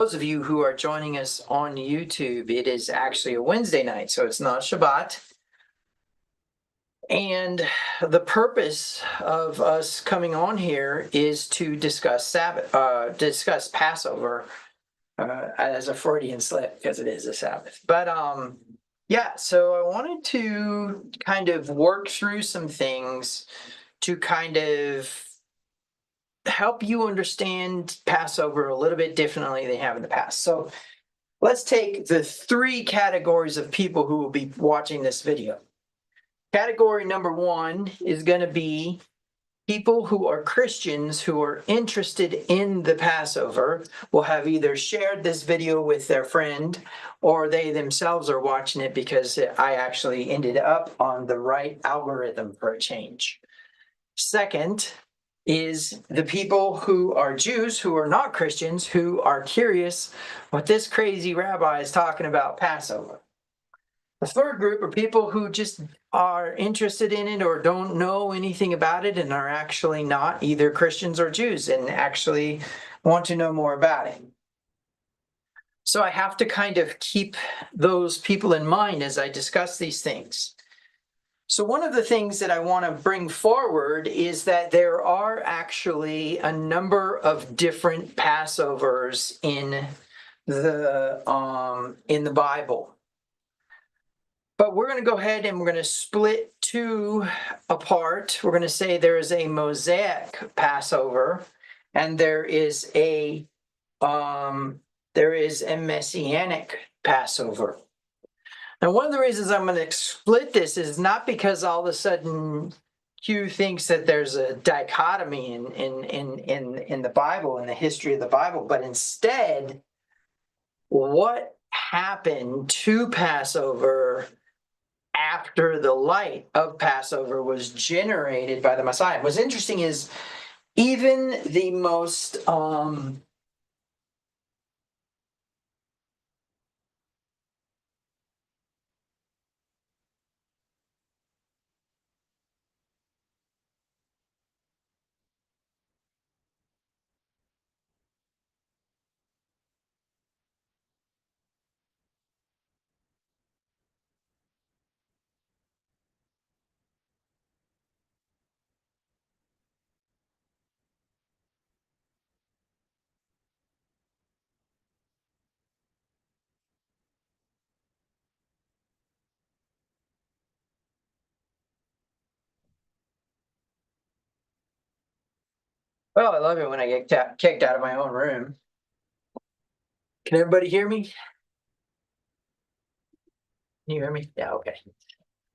Those of you who are joining us on YouTube, it is actually a Wednesday night, so it's not Shabbat. And the purpose of us coming on here is to discuss discuss Passover as a Freudian slip because it is a Sabbath. But yeah, so I wanted to kind of work through some things to kind of help you understand Passover a little bit differently than they have in the past. So let's take the three categories of people who will be watching this video. Category number one is going to be people who are Christians who are interested in the Passover, will have either shared this video with their friend or they themselves are watching it because I actually ended up on the right algorithm for a change. Second is the people who are Jews who are not Christians who are curious what this crazy rabbi is talking about Passover. The third group are people who just are interested in it or don't know anything about it and are actually not either Christians or Jews and actually want to know more about it. So I have to kind of keep those people in mind as I discuss these things. So one of the things that I want to bring forward is that there are actually a number of different Passovers in the Bible. But we're going to go ahead and we're going to split two apart. We're going to say there is a Mosaic Passover and there is a Messianic Passover. Now, one of the reasons I'm going to split this is not because all of a sudden Q thinks that there's a dichotomy in the Bible, in the history of the Bible, but instead, what happened to Passover after the light of Passover was generated by the Messiah. What's interesting is even the most well, I love it when I get kicked out of my own room. Can everybody hear me? Can you hear me? Yeah, okay.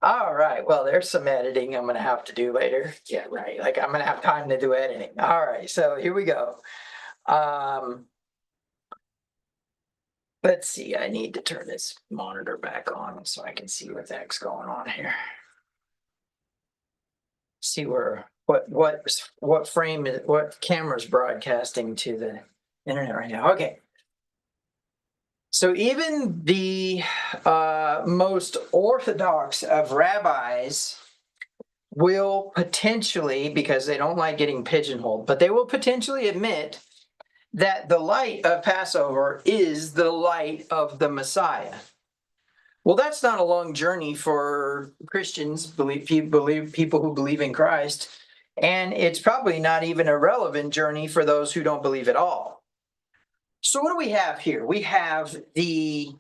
All right. Well, there's some editing I'm going to have to do later. Yeah, right. Like I'm going to have time to do editing. All right. So here we go. Let's see. I need to turn this monitor back on so I can see what the heck's going on here. See what frame is what camera's broadcasting to the internet right now. Okay. So even the most orthodox of rabbis will potentially, because they don't like getting pigeonholed, but they will potentially admit that the light of Passover is the light of the Messiah. Well, that's not a long journey for Christians, people who believe in Christ, and it's probably not even a relevant journey for those who don't believe at all. So what do we have here? We have the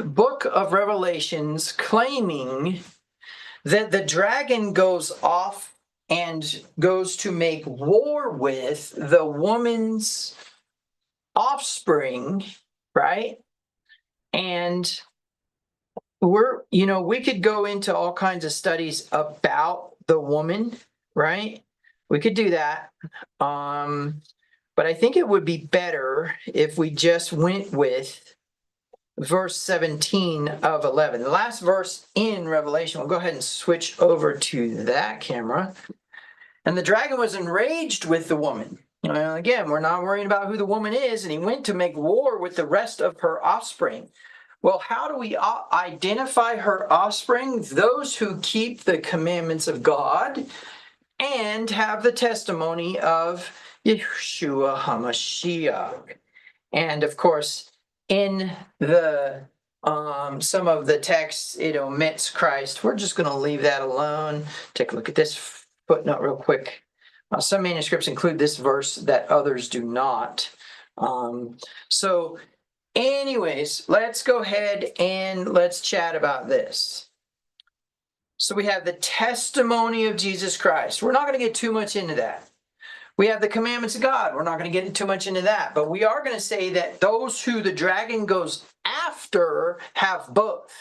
book of Revelations claiming that the dragon goes off and goes to make war with the woman's offspring, right? And we could go into all kinds of studies about the woman, right? We could do that. But I think it would be better if we just went with verse 17 of 11. The last verse in Revelation, we'll go ahead and switch over to that camera. And the dragon was enraged with the woman. Again, we're not worrying about who the woman is, and he went to make war with the rest of her offspring. Well, how do we identify her offspring? Those who keep the commandments of God and have the testimony of Yeshua HaMashiach. And of course, in the some of the texts, it omits Christ. We're just going to leave that alone. Take a look at this footnote real quick. Some manuscripts include this verse that others do not. So anyways, let's go ahead and let's chat about this. So we have the testimony of Jesus Christ. We're not going to get too much into that. We have the commandments of God. We're not going to get too much into that. But we are going to say that those who the dragon goes after have both.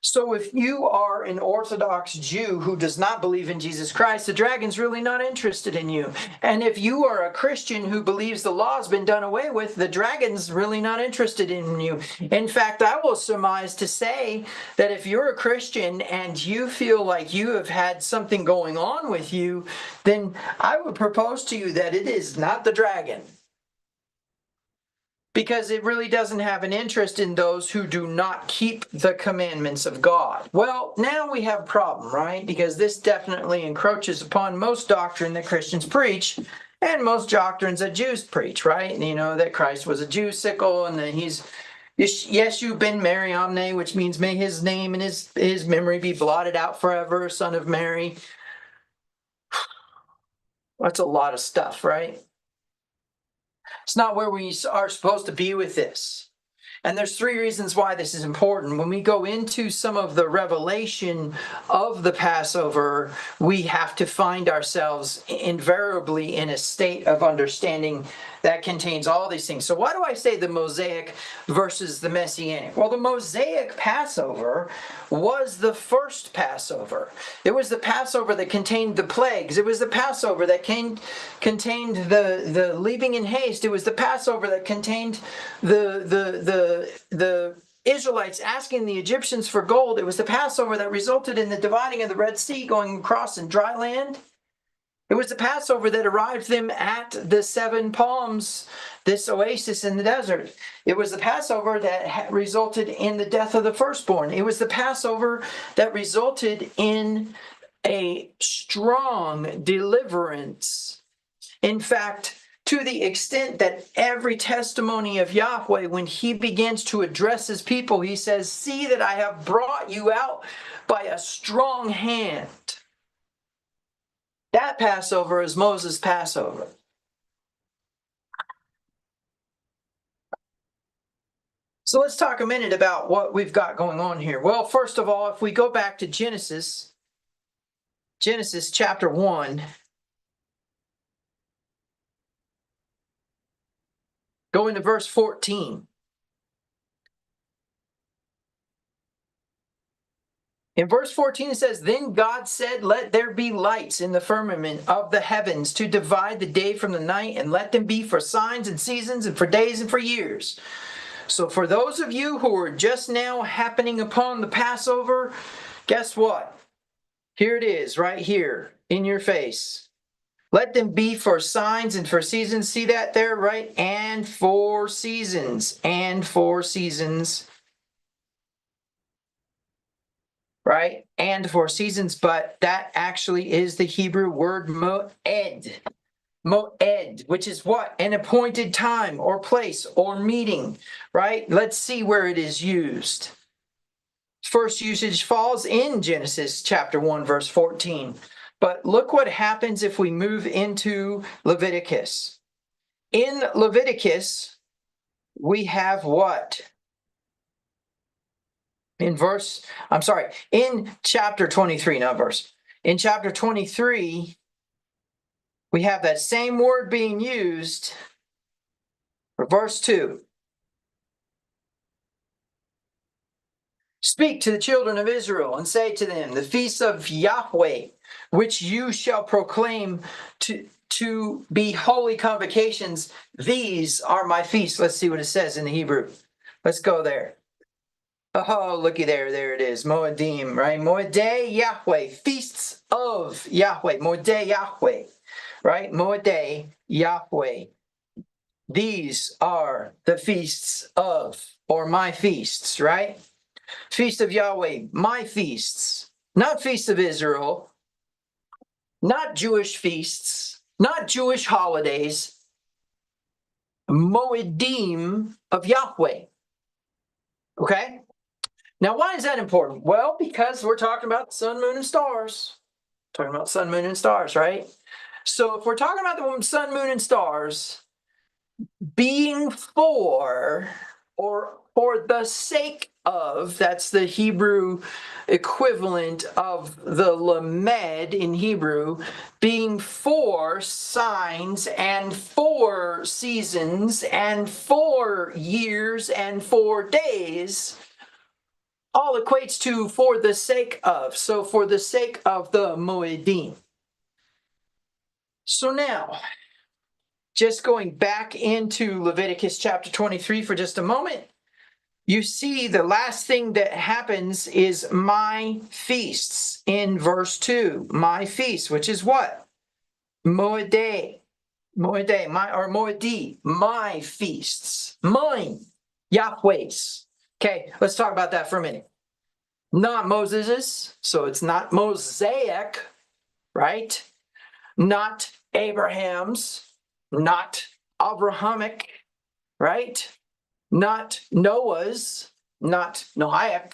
So if you are an Orthodox Jew who does not believe in Jesus Christ, the dragon's really not interested in you. And if you are a Christian who believes the law's been done away with, the dragon's really not interested in you. In fact, I will surmise to say that if you're a Christian and you feel like you have had something going on with you, then I would propose to you that it is not the dragon. Because it really doesn't have an interest in those who do not keep the commandments of God. Well, now we have a problem, right? Because this definitely encroaches upon most doctrine that Christians preach and most doctrines that Jews preach, right? You know, that Christ was a Jew sickle and that he's Yeshu ben Mary Omne, which means may his name and his memory be blotted out forever, son of Mary. That's a lot of stuff, right? It's not where we are supposed to be with this. And there's three reasons why this is important. When we go into some of the revelation of the Passover, we have to find ourselves invariably in a state of understanding that contains all these things. So why do I say the Mosaic versus the Messianic? Well, the Mosaic Passover was the first Passover. It was the Passover that contained the plagues. It was the Passover that contained the leaving in haste. It was the Passover that contained the Israelites asking the Egyptians for gold. It was the Passover that resulted in the dividing of the Red Sea going across in dry land. It was the Passover that arrived them at the seven palms, this oasis in the desert. It was the Passover that resulted in the death of the firstborn. It was the Passover that resulted in a strong deliverance. In fact, to the extent that every testimony of Yahweh, when he begins to address his people, he says, "See that I have brought you out by a strong hand." That Passover is Moses' Passover. So let's talk a minute about what we've got going on here. Well, first of all, if we go back to Genesis chapter 1, go into verse 14. In verse 14 it says, "Then God said, let there be lights in the firmament of the heavens to divide the day from the night, and let them be for signs and seasons and for days and for years." So for those of you who are just now happening upon the Passover, guess what? Here it is, right here in your face. Let them be for signs and for seasons. See that there, right? And for seasons. And for seasons. Right? And for seasons, but that actually is the Hebrew word moed. Moed, which is what? An appointed time or place or meeting, right? Let's see where it is used. First usage falls in Genesis chapter 1, verse 14. But look what happens if we move into Leviticus. In Leviticus, we have what? In chapter 23, not verse. In chapter 23, we have that same word being used for verse 2. "Speak to the children of Israel and say to them, the feasts of Yahweh, which you shall proclaim to be holy convocations, these are my feasts." Let's see what it says in the Hebrew. Let's go there. Oh, looky there. There it is. Moedim, right? Moedei Yahweh. Feasts of Yahweh. Moedei Yahweh. Right? Moedei Yahweh. These are the feasts of, or my feasts, right? Feast of Yahweh, my feasts. Not feast of Israel. Not Jewish feasts. not Jewish holidays, Moedim of Yahweh. Okay? Now, why is that important? Well, because we're talking about the sun, moon, and stars. Talking about sun, moon, and stars, right? So if we're talking about the sun, moon, and stars being for or for the sake of, that's the Hebrew equivalent of the lamed in Hebrew, being for signs and for seasons and for years and for days, all equates to for the sake of. So for the sake of the Moedim. So now, just going back into Leviticus chapter 23 for just a moment, you see the last thing that happens is my feasts in verse 2. My feasts, which is what? Moeday. Moeday, Moedi, my feasts. Mine. Yahweh's. Okay, let's talk about that for a minute. Not Moses's, so it's not Mosaic, right? Not Abraham's, not Abrahamic, right? Not Noah's, not Noahic,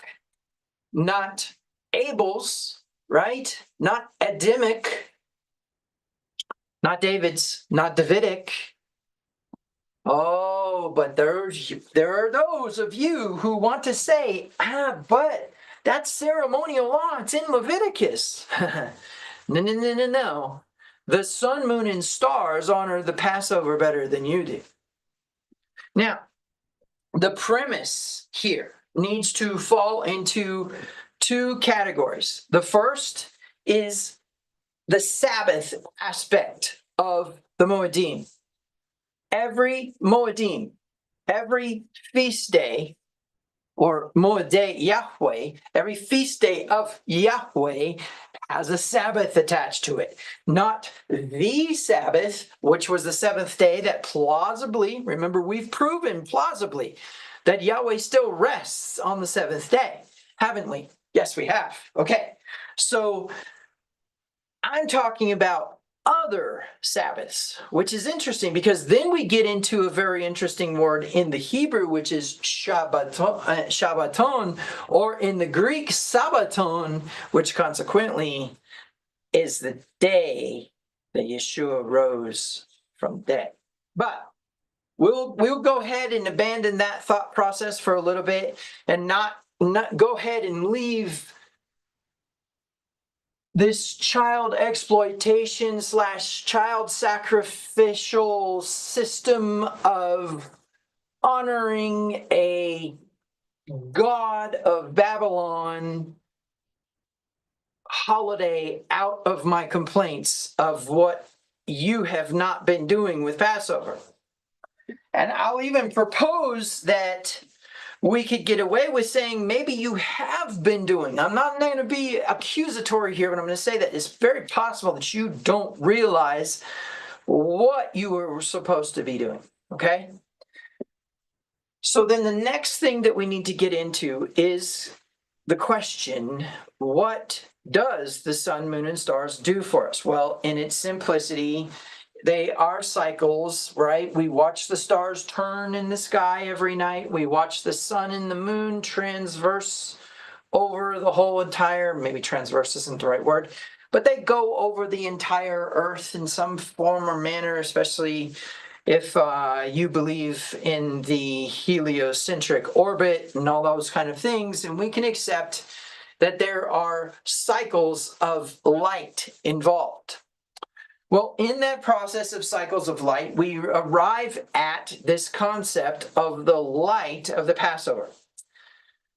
not Abel's, right? Not Adamic, not David's, not Davidic. Oh, but there are those of you who want to say, but that's ceremonial law. It's in Leviticus. No. The sun, moon, and stars honor the Passover better than you do. Now, the premise here needs to fall into two categories. The first is the Sabbath aspect of the Moedim. Every Moedim, every feast day, or Moedei Yahweh, every feast day of Yahweh has a Sabbath attached to it. Not the Sabbath, which was the seventh day that plausibly, remember, we've proven plausibly that Yahweh still rests on the seventh day, haven't we? Yes, we have. Okay, so I'm talking about other Sabbaths, which is interesting because then we get into a very interesting word in the Hebrew, which is Shabbaton, or in the Greek, Sabbaton, which consequently is the day that Yeshua rose from death. But we'll go ahead and abandon that thought process for a little bit and not go ahead and leave this child exploitation / child sacrificial system of honoring a god of Babylon holiday out of my complaints of what you have not been doing with Passover. And I'll even propose that we could get away with saying maybe you have been doing. I'm not going to be accusatory here, but I'm going to say that it's very possible that you don't realize what you were supposed to be doing. Okay? So then the next thing that we need to get into is the question, what does the sun, moon, and stars do for us? Well, in its simplicity, they are cycles, right? We watch the stars turn in the sky every night. We watch the sun and the moon transverse over the whole entire, maybe transverse isn't the right word, but they go over the entire earth in some form or manner, especially if you believe in the heliocentric orbit and all those kind of things. And we can accept that there are cycles of light involved. Well, in that process of cycles of light, we arrive at this concept of the light of the Passover.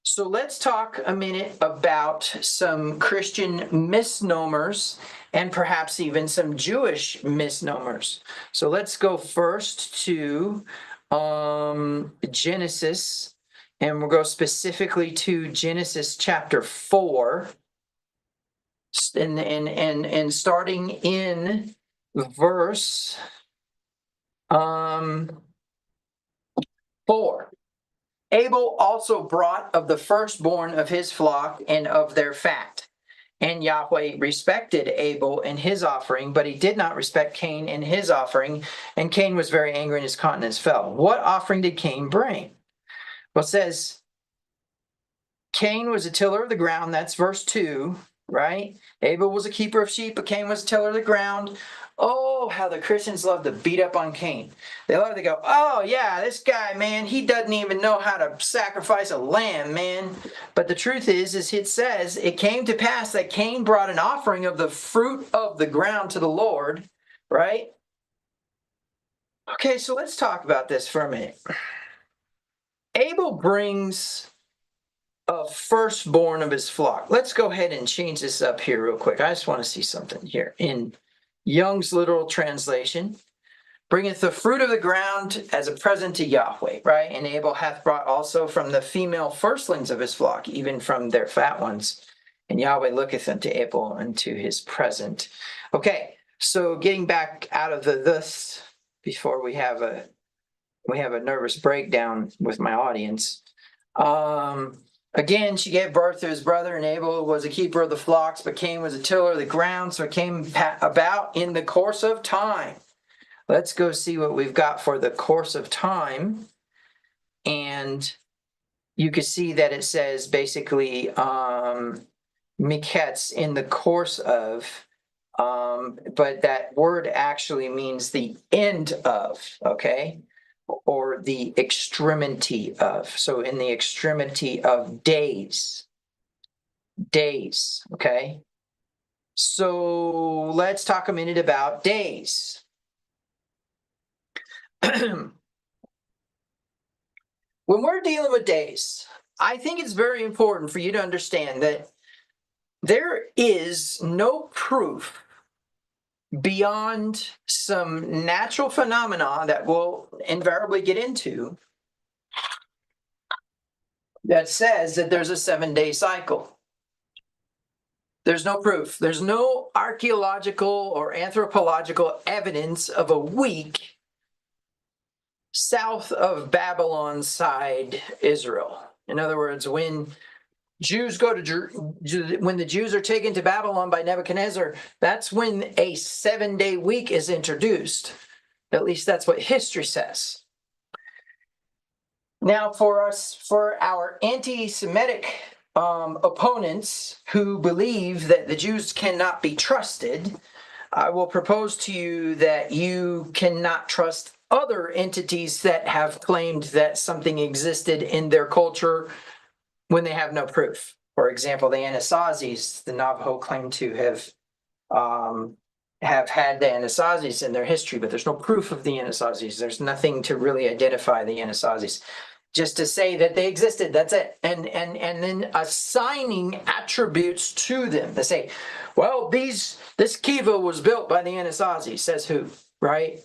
So let's talk a minute about some Christian misnomers and perhaps even some Jewish misnomers. So let's go first to Genesis, and we'll go specifically to Genesis chapter 4, and starting in verse 4. Abel also brought of the firstborn of his flock and of their fat, And Yahweh respected Abel and his offering, but he did not respect Cain and his offering. And Cain was very angry and his countenance fell. What offering did Cain bring? Well, it says Cain was a tiller of the ground. That's verse 2, right? Abel was a keeper of sheep, but Cain was a tiller of the ground. Oh, how the Christians love to beat up on Cain. They love to go, oh, yeah, this guy, man, he doesn't even know how to sacrifice a lamb, man. But the truth is it says, it came to pass that Cain brought an offering of the fruit of the ground to the Lord, right? Okay, so let's talk about this for a minute. Abel brings a firstborn of his flock. Let's go ahead and change this up here real quick. I just want to see something here. In Young's literal translation, bringeth the fruit of the ground as a present to Yahweh, right? And Abel hath brought also from the female firstlings of his flock, even from their fat ones. And Yahweh looketh unto Abel unto his present. Okay, so getting back out of this before we have a nervous breakdown with my audience. Again, she gave birth to his brother, and Abel was a keeper of the flocks, but Cain was a tiller of the ground. So it came about in the course of time. Let's go see what we've got for the course of time. And you can see that it says basically miketz in the course of, but that word actually means the end of, okay? Or the extremity of. So in the extremity of days, okay? So let's talk a minute about days. When we're dealing with days, I think it's very important for you to understand that there is no proof beyond some natural phenomena that we'll invariably get into that says that there's a 7-day cycle. There's no proof. There's no archaeological or anthropological evidence of a week south of Babylon side Israel. In other words, when Jews go to when the Jews are taken to Babylon by Nebuchadnezzar, that's when a 7-day week is introduced. At least that's what history says. Now, for our anti-Semitic opponents who believe that the Jews cannot be trusted, I will propose to you that you cannot trust other entities that have claimed that something existed in their culture when they have no proof. For example, the Anasazis, the Navajo claim to have had the Anasazis in their history, but there's no proof of the Anasazis. There's nothing to really identify the Anasazis. Just to say that they existed, that's it. And then assigning attributes to them. They say, well, this kiva was built by the Anasazis. Says who, right?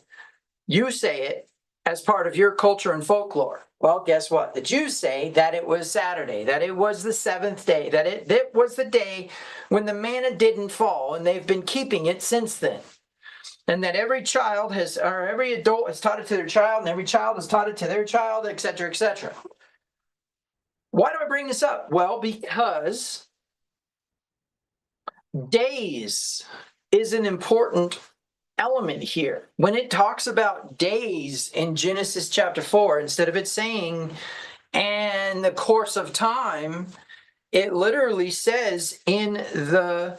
You say it as part of your culture and folklore. Well, guess what? The Jews say that it was Saturday, that it was the 7th day, that it was the day when the manna didn't fall, and they've been keeping it since then. And that every child has, or every adult has taught it to their child, and every child has taught it to their child, etc., etc. Why do I bring this up? Well, because days is an important element here. When it talks about days in Genesis chapter 4, instead of it saying, and the course of time, it literally says in the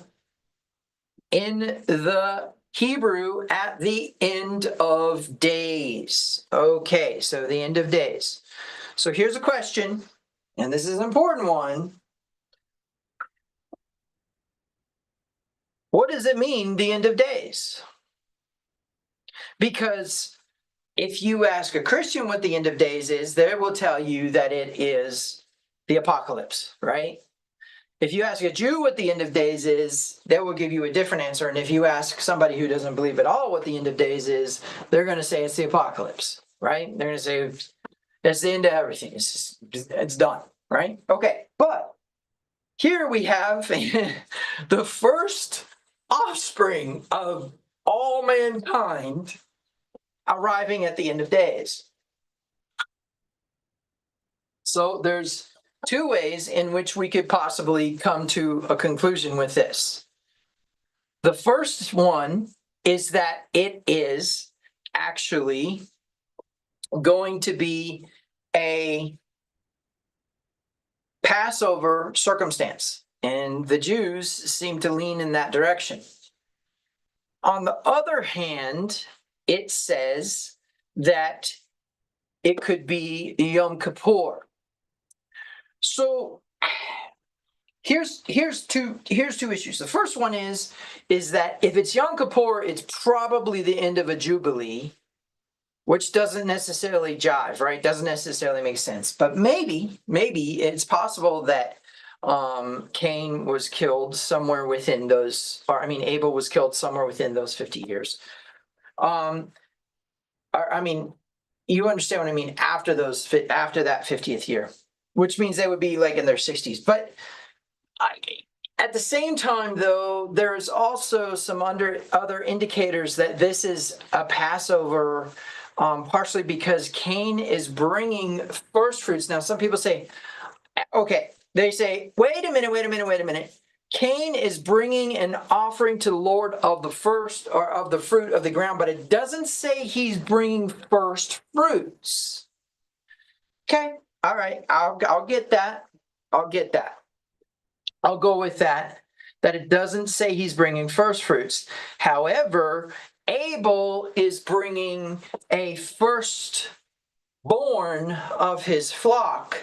Hebrew at the end of days. Okay, so the end of days. So here's a question, and this is an important one. What does it mean, the end of days? Because if you ask a Christian what the end of days is, they will tell you that it is the apocalypse, right? If you ask a Jew what the end of days is, they will give you a different answer. And if you ask somebody who doesn't believe at all what the end of days is, they're going to say it's the apocalypse, right? They're going to say it's the end of everything. It's done, right? Okay, but here we have the first offspring of all mankind arriving at the end of days. So there's two ways in which we could possibly come to a conclusion with this. The first one is that it is actually going to be a Passover circumstance, and the Jews seem to lean in that direction. On the other hand, it says that it could be Yom Kippur. So here's two issues. The first one is that if it's Yom Kippur, it's probably the end of a jubilee, which doesn't necessarily jive, right? Doesn't necessarily make sense. But maybe it's possible that Cain was killed somewhere within those, or I mean, Abel was killed somewhere within those 50 years. I mean, you understand what I mean? After that 50th year, which means they would be like in their 60s. But at the same time, though, there's also some other indicators that this is a Passover, partially because Cain is bringing first fruits. Now, some people say, okay, they say, wait a minute. Cain is bringing an offering to the Lord of the first, or of the fruit of the ground, but it doesn't say he's bringing first fruits. Okay, all right, I'll get that. I'll go with that it doesn't say he's bringing first fruits. However, Abel is bringing a firstborn of his flock,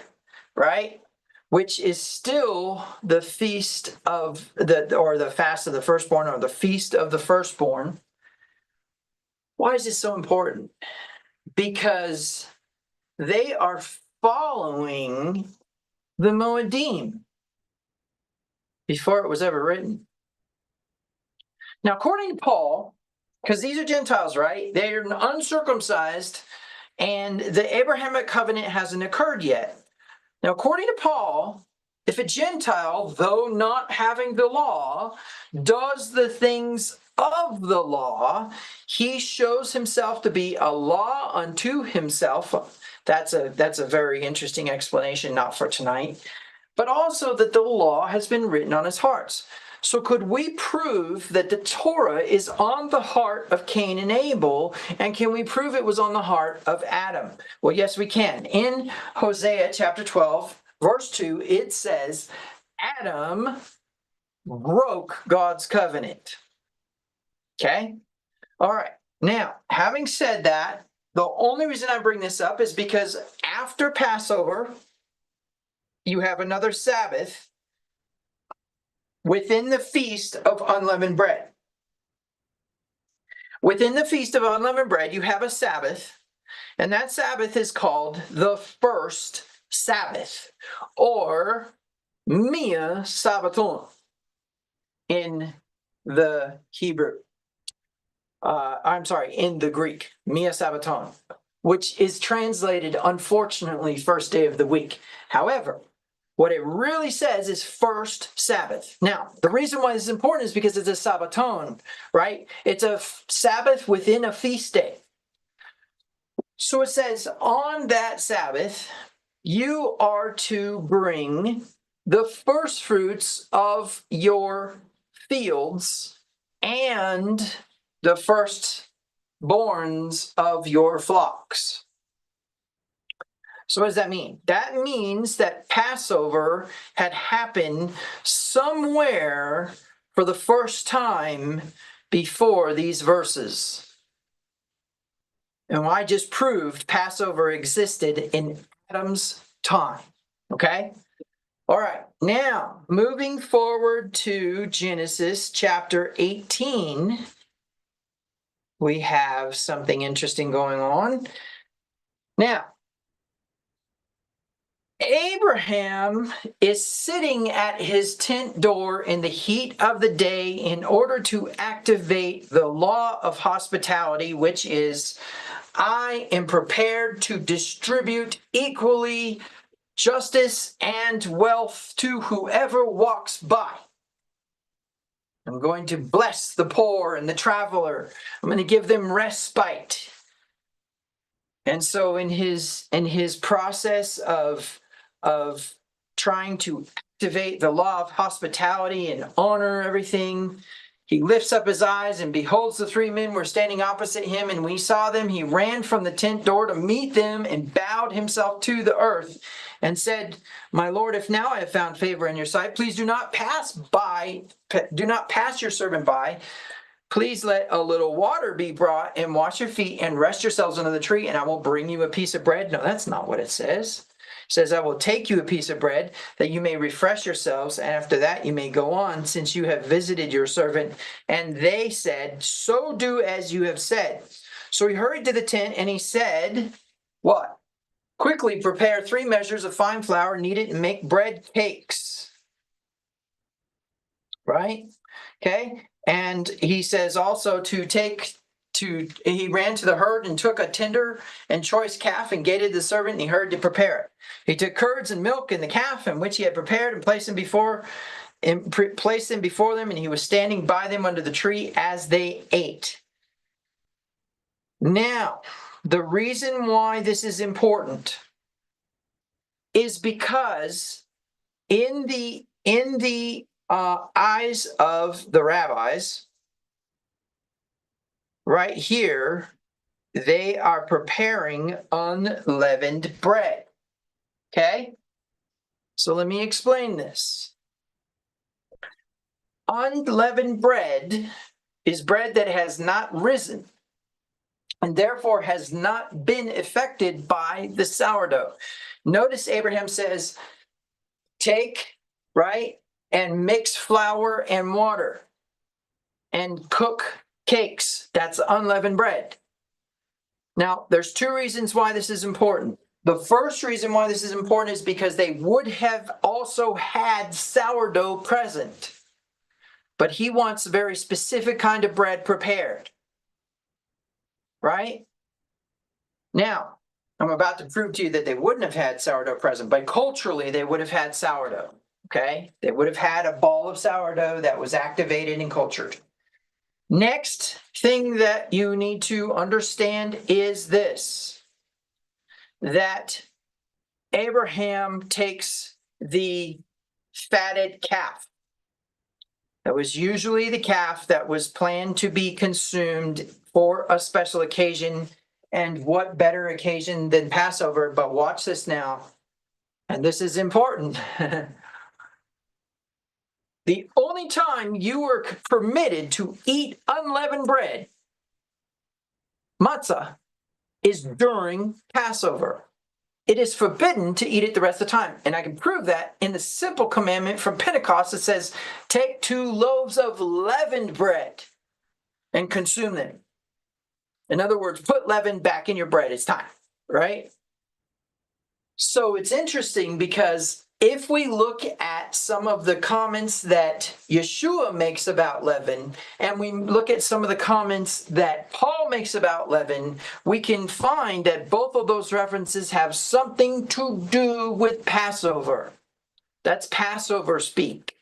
right? Which is still the feast of the fast of the firstborn, or the feast of the firstborn. Why is this so important? Because they are following the Moedim before it was ever written. Now, according to Paul, because these are Gentiles, right? They're uncircumcised, and the Abrahamic covenant hasn't occurred yet. Now, according to Paul, if a Gentile, though not having the law, does the things of the law, he shows himself to be a law unto himself. That's a very interesting explanation, not for tonight. But also that the law has been written on his hearts. So could we prove that the Torah is on the heart of Cain and Abel, and can we prove it was on the heart of Adam? Well, yes, we can. In Hosea chapter 12, verse 2, it says, Adam broke God's covenant. Okay? All right. Now, having said that, the only reason I bring this up is because after Passover, you have another Sabbath within the Feast of Unleavened Bread. Within the Feast of Unleavened Bread, you have a Sabbath, and that Sabbath is called the first Sabbath, or Mia Sabbaton in the Hebrew. In the Greek, Mia Sabbaton, which is translated, unfortunately, first day of the week. However, what it really says is first Sabbath. Now, the reason why this is important is because it's a Sabbaton, right? It's a Sabbath within a feast day. So it says, on that Sabbath, you are to bring the first fruits of your fields and the firstborns of your flocks. So what does that mean? That means that Passover had happened somewhere for the first time before these verses. And I just proved Passover existed in Adam's time. Okay? All right. Now, moving forward to Genesis chapter 18, we have something interesting going on. Now, Abraham is sitting at his tent door in the heat of the day in order to activate the law of hospitality, which is, I am prepared to distribute equally justice and wealth to whoever walks by. I'm going to bless the poor and the traveler. I'm going to give them respite. And so in his process of trying to activate the law of hospitality and honor everything. He lifts up his eyes and beholds the three men were standing opposite him. And when he saw them, he ran from the tent door to meet them and bowed himself to the earth and said, "My Lord, if now I have found favor in your sight, please do not pass your servant by. Please let a little water be brought and wash your feet and rest yourselves under the tree, and I will bring you a piece of bread." No, that's not what it says. It says, "I will take you a piece of bread that you may refresh yourselves, and after that you may go on, since you have visited your servant." And they said, "So do as you have said." So he hurried to the tent and he said, what? "Quickly prepare 3 measures of fine flour, knead it, and make bread cakes." Right? Okay. And he says also he ran to the herd and took a tender and choice calf and gated the servant, and he hurried to prepare it. He took curds and milk and the calf, in which he had prepared, and placed them before them, and he was standing by them under the tree as they ate. Now, the reason why this is important is because in the eyes of the rabbis, right here, they are preparing unleavened bread. Okay? So let me explain this. Unleavened bread is bread that has not risen and therefore has not been affected by the sourdough. Notice Abraham says, take, right, and mix flour and water and cook cakes. That's unleavened bread. Now, there's 2 reasons why this is important. The first reason why this is important is because they would have also had sourdough present. But he wants a very specific kind of bread prepared. Right? Now, I'm about to prove to you that they wouldn't have had sourdough present, but culturally they would have had sourdough. Okay? They would have had a ball of sourdough that was activated and cultured. Next thing that you need to understand is this, that Abraham takes the fatted calf. That was usually the calf that was planned to be consumed for a special occasion. And what better occasion than Passover? But watch this now. And this is important. The only time you were permitted to eat unleavened bread, matzah, is during Passover. It is forbidden to eat it the rest of the time. And I can prove that in the simple commandment from Pentecost that says, take 2 loaves of leavened bread and consume them. In other words, put leaven back in your bread. It's time, right? So it's interesting because if we look at some of the comments that Yeshua makes about leaven, and we look at some of the comments that Paul makes about leaven, we can find that both of those references have something to do with Passover. That's Passover speak.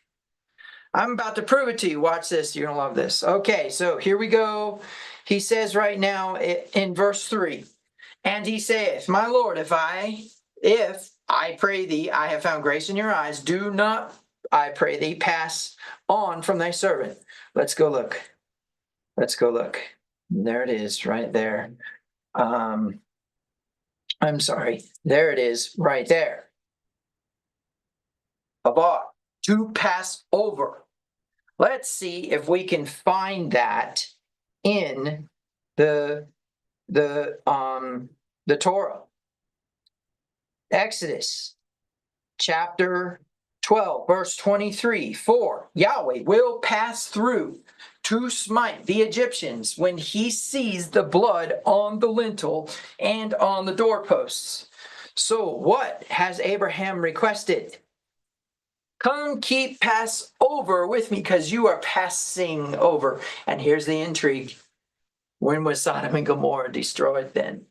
I'm about to prove it to you. Watch this. You're going to love this. Okay, so here we go. He says right now in verse 3, "And he saith, My Lord, if I pray thee, I have found grace in your eyes, do not, I pray thee, pass on from thy servant." Let's go look. Let's go look. There it is, right there. I'm sorry. There it is, right there. About to pass over. Let's see if we can find that in the Torah. Exodus chapter 12, verse 23, "For Yahweh will pass through to smite the Egyptians when he sees the blood on the lintel and on the doorposts." So what has Abraham requested? Come keep Passover with me, because you are passing over. And here's the intrigue. When was Sodom and Gomorrah destroyed then?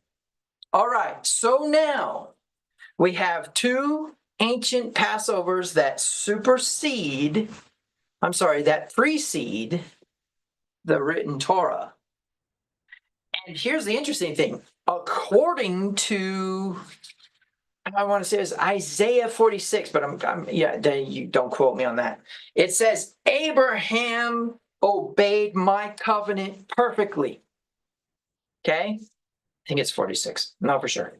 All right, so now we have 2 ancient Passovers that precede the written Torah. And here's the interesting thing. According to I want to say it's Isaiah 46, but yeah, you don't quote me on that. It says, Abraham obeyed my covenant perfectly. Okay? I think it's 46. Not for sure.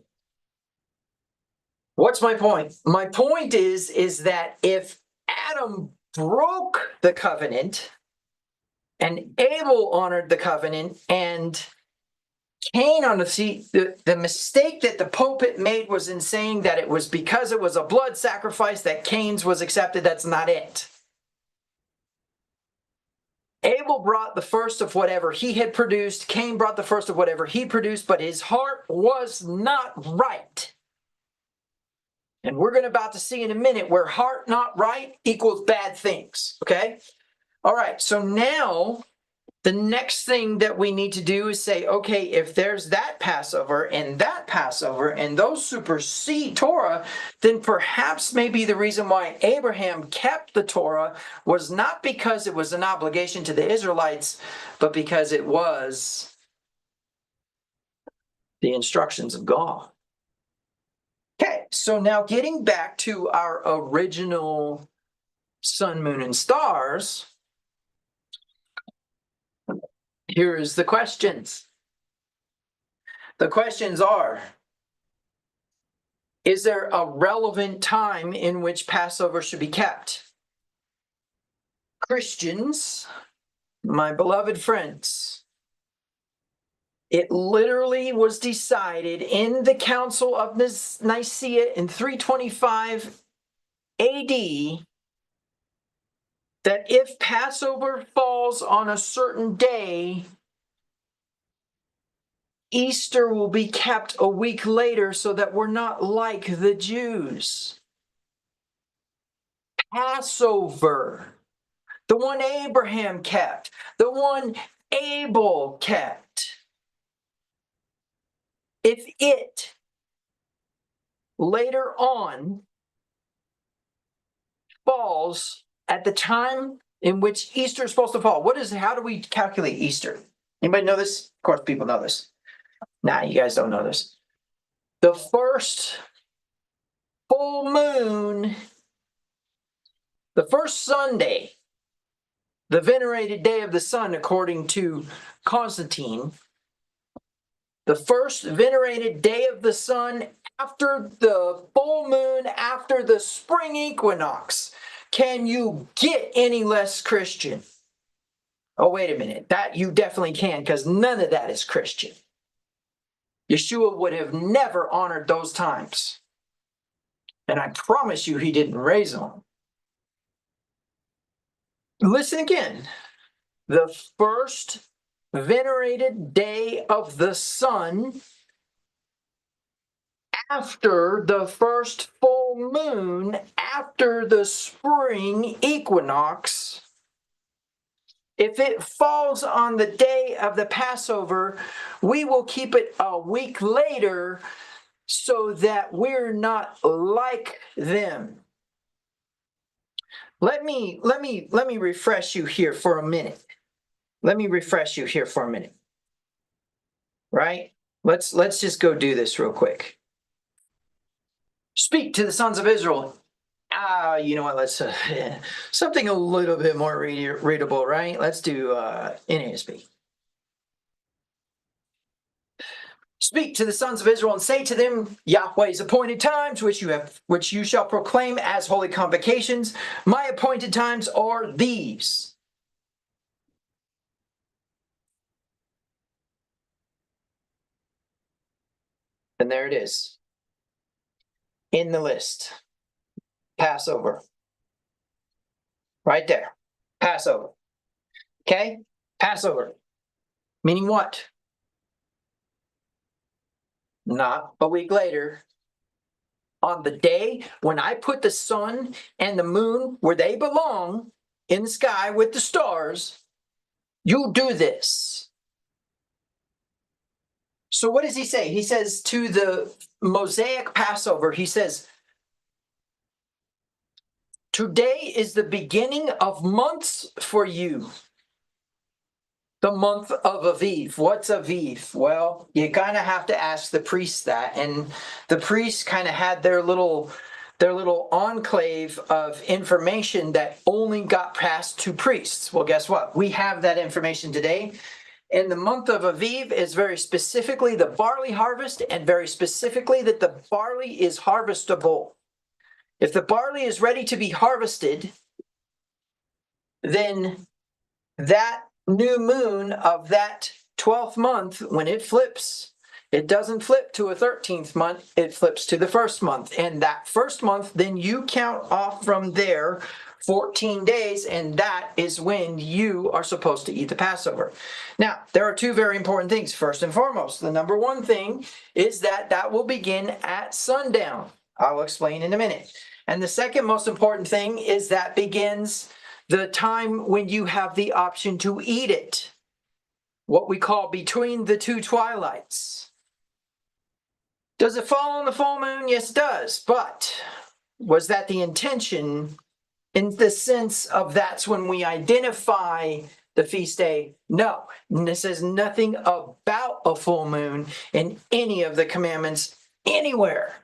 What's my point? My point is that if Adam broke the covenant and Abel honored the covenant and Cain on the mistake that the pulpit made was in saying that it was because it was a blood sacrifice that Cain's was accepted. That's not it. Abel brought the first of whatever he had produced. Cain brought the first of whatever he produced, but his heart was not right. And we're going to about to see in a minute where heart not right equals bad things. Okay? All right. So now the next thing that we need to do is say, okay, if there's that Passover and those supersede Torah, then perhaps maybe the reason why Abraham kept the Torah was not because it was an obligation to the Israelites, but because it was the instructions of God. Okay, so now getting back to our original sun, moon, and stars, here is the questions. The questions are, is there a relevant time in which Passover should be kept? Christians, my beloved friends, it literally was decided in the Council of Nicaea in 325 AD that if Passover falls on a certain day, Easter will be kept a week later so that we're not like the Jews. Passover, the one Abraham kept, the one Abel kept. If it later on falls at the time in which Easter is supposed to fall, how do we calculate Easter? Anybody know this? Of course, people know this. Nah, you guys don't know this. The first full moon, the first Sunday, the venerated day of the sun, according to Constantine, the first venerated day of the sun after the full moon, after the spring equinox. Can you get any less Christian? Oh, wait a minute. That you definitely can, because none of that is Christian. Yeshua would have never honored those times. And I promise you he didn't raise them. Listen again. The first venerated day of the sun after the first full moon, after the spring equinox, if it falls on the day of the Passover, we will keep it a week later so that we're not like them. Let me refresh you here for a minute. Right? Let's just go do this real quick. Speak to the sons of Israel. You know what? Let's something a little bit more readable, right? Let's do NASB. Speak to the sons of Israel and say to them, Yahweh's appointed times, which you shall proclaim as holy convocations. My appointed times are these. And there it is. In the list. Passover. Right there. Passover. Okay? Passover. Meaning what? Not a week later. On the day when I put the sun and the moon where they belong in the sky with the stars, you do this. So what does he say? He says to the Mosaic Passover, he says, today is the beginning of months for you. The month of Aviv. What's Aviv? Well, you kind of have to ask the priests that, and the priests kind of had their little enclave of information that only got passed to priests. Well, guess what? We have that information today. And the month of Aviv is very specifically the barley harvest, and very specifically that the barley is harvestable. If the barley is ready to be harvested, then that new moon of that 12th month, when it flips, it doesn't flip to a 13th month, it flips to the first month. And that first month, then you count off from there 14 days, and that is when you are supposed to eat the Passover. Now, there are two very important things. First and foremost, the number one thing is that that will begin at sundown. I'll explain in a minute. And the second most important thing is that begins the time when you have the option to eat it, what we call between the two twilights. Does it fall on the full moon? Yes, it does. But was that the intention in the sense of that's when we identify the feast day? No. And this says nothing about a full moon in any of the commandments anywhere.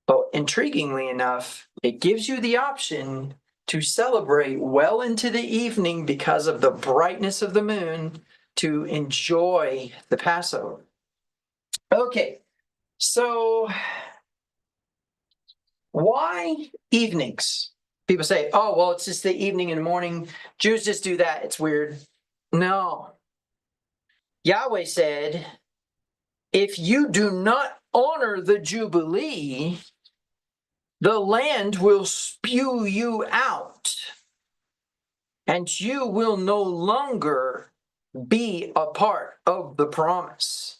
But intriguingly enough, it gives you the option to celebrate well into the evening because of the brightness of the moon to enjoy the Passover. Okay, so why evenings? People say, oh, well, it's just the evening and morning. Jews just do that. It's weird. No. Yahweh said, if you do not honor the Jubilee, the land will spew you out, and you will no longer be a part of the promise,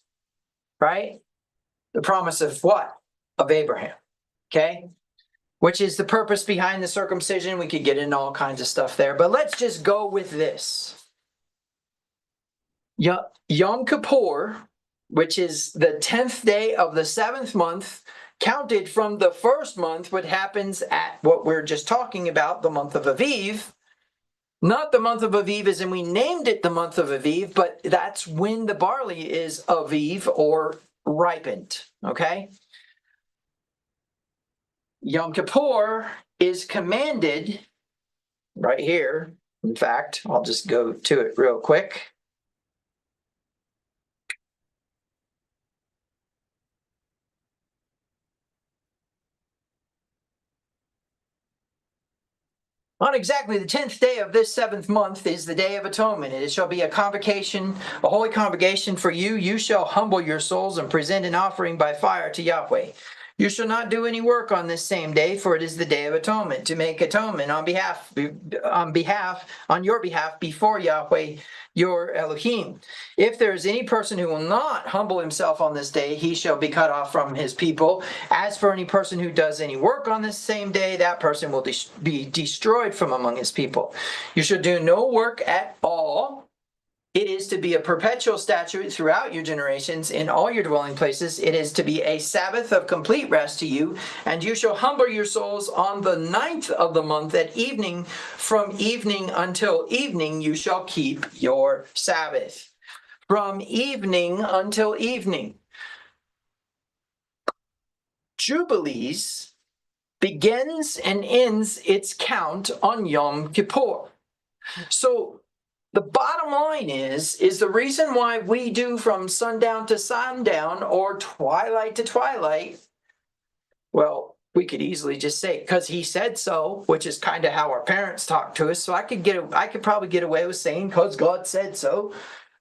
right? The promise of what? Of Abraham, okay? Which is the purpose behind the circumcision. We could get into all kinds of stuff there, but let's just go with this. Yom Kippur, which is the 10th day of the 7th month, counted from the first month, what happens at what we're just talking about, the month of Aviv. Not the month of Aviv as in we named it the month of Aviv, but that's when the barley is Aviv or ripened, okay? Yom Kippur is commanded right here. In fact, I'll just go to it real quick. On exactly the 10th day of this 7th month is the Day of Atonement. It shall be a convocation, a holy convocation for you. You shall humble your souls and present an offering by fire to Yahweh. You shall not do any work on this same day, for it is the Day of Atonement, to make atonement on your behalf before Yahweh your Elohim. If there is any person who will not humble himself on this day, he shall be cut off from his people. As for any person who does any work on this same day, that person will be destroyed from among his people. You shall do no work at all. It is to be a perpetual statute throughout your generations in all your dwelling places. It is to be a Sabbath of complete rest to you, and you shall humble your souls on the 9th of the month at evening. From evening until evening you shall keep your Sabbath. From evening until evening. Jubilees begins and ends its count on Yom Kippur. So the bottom line is the reason why we do from sundown to sundown or twilight to twilight, well, we could easily just say, because he said so, which is kind of how our parents talk to us. So I could probably get away with saying, because God said so.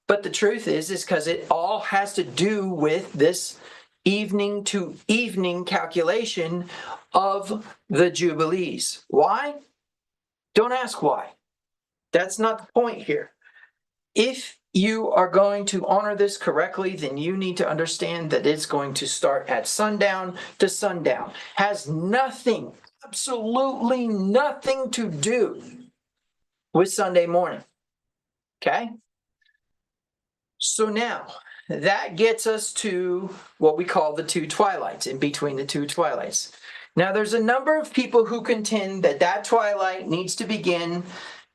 But the truth is because it all has to do with this evening to evening calculation of the Jubilees. Why? Don't ask why. That's not the point here. If you are going to honor this correctly, then you need to understand that it's going to start at sundown to sundown. Has nothing, absolutely nothing to do with Sunday morning. Okay? So now, that gets us to what we call the two twilights, in between the two twilights. Now, there's a number of people who contend that that twilight needs to begin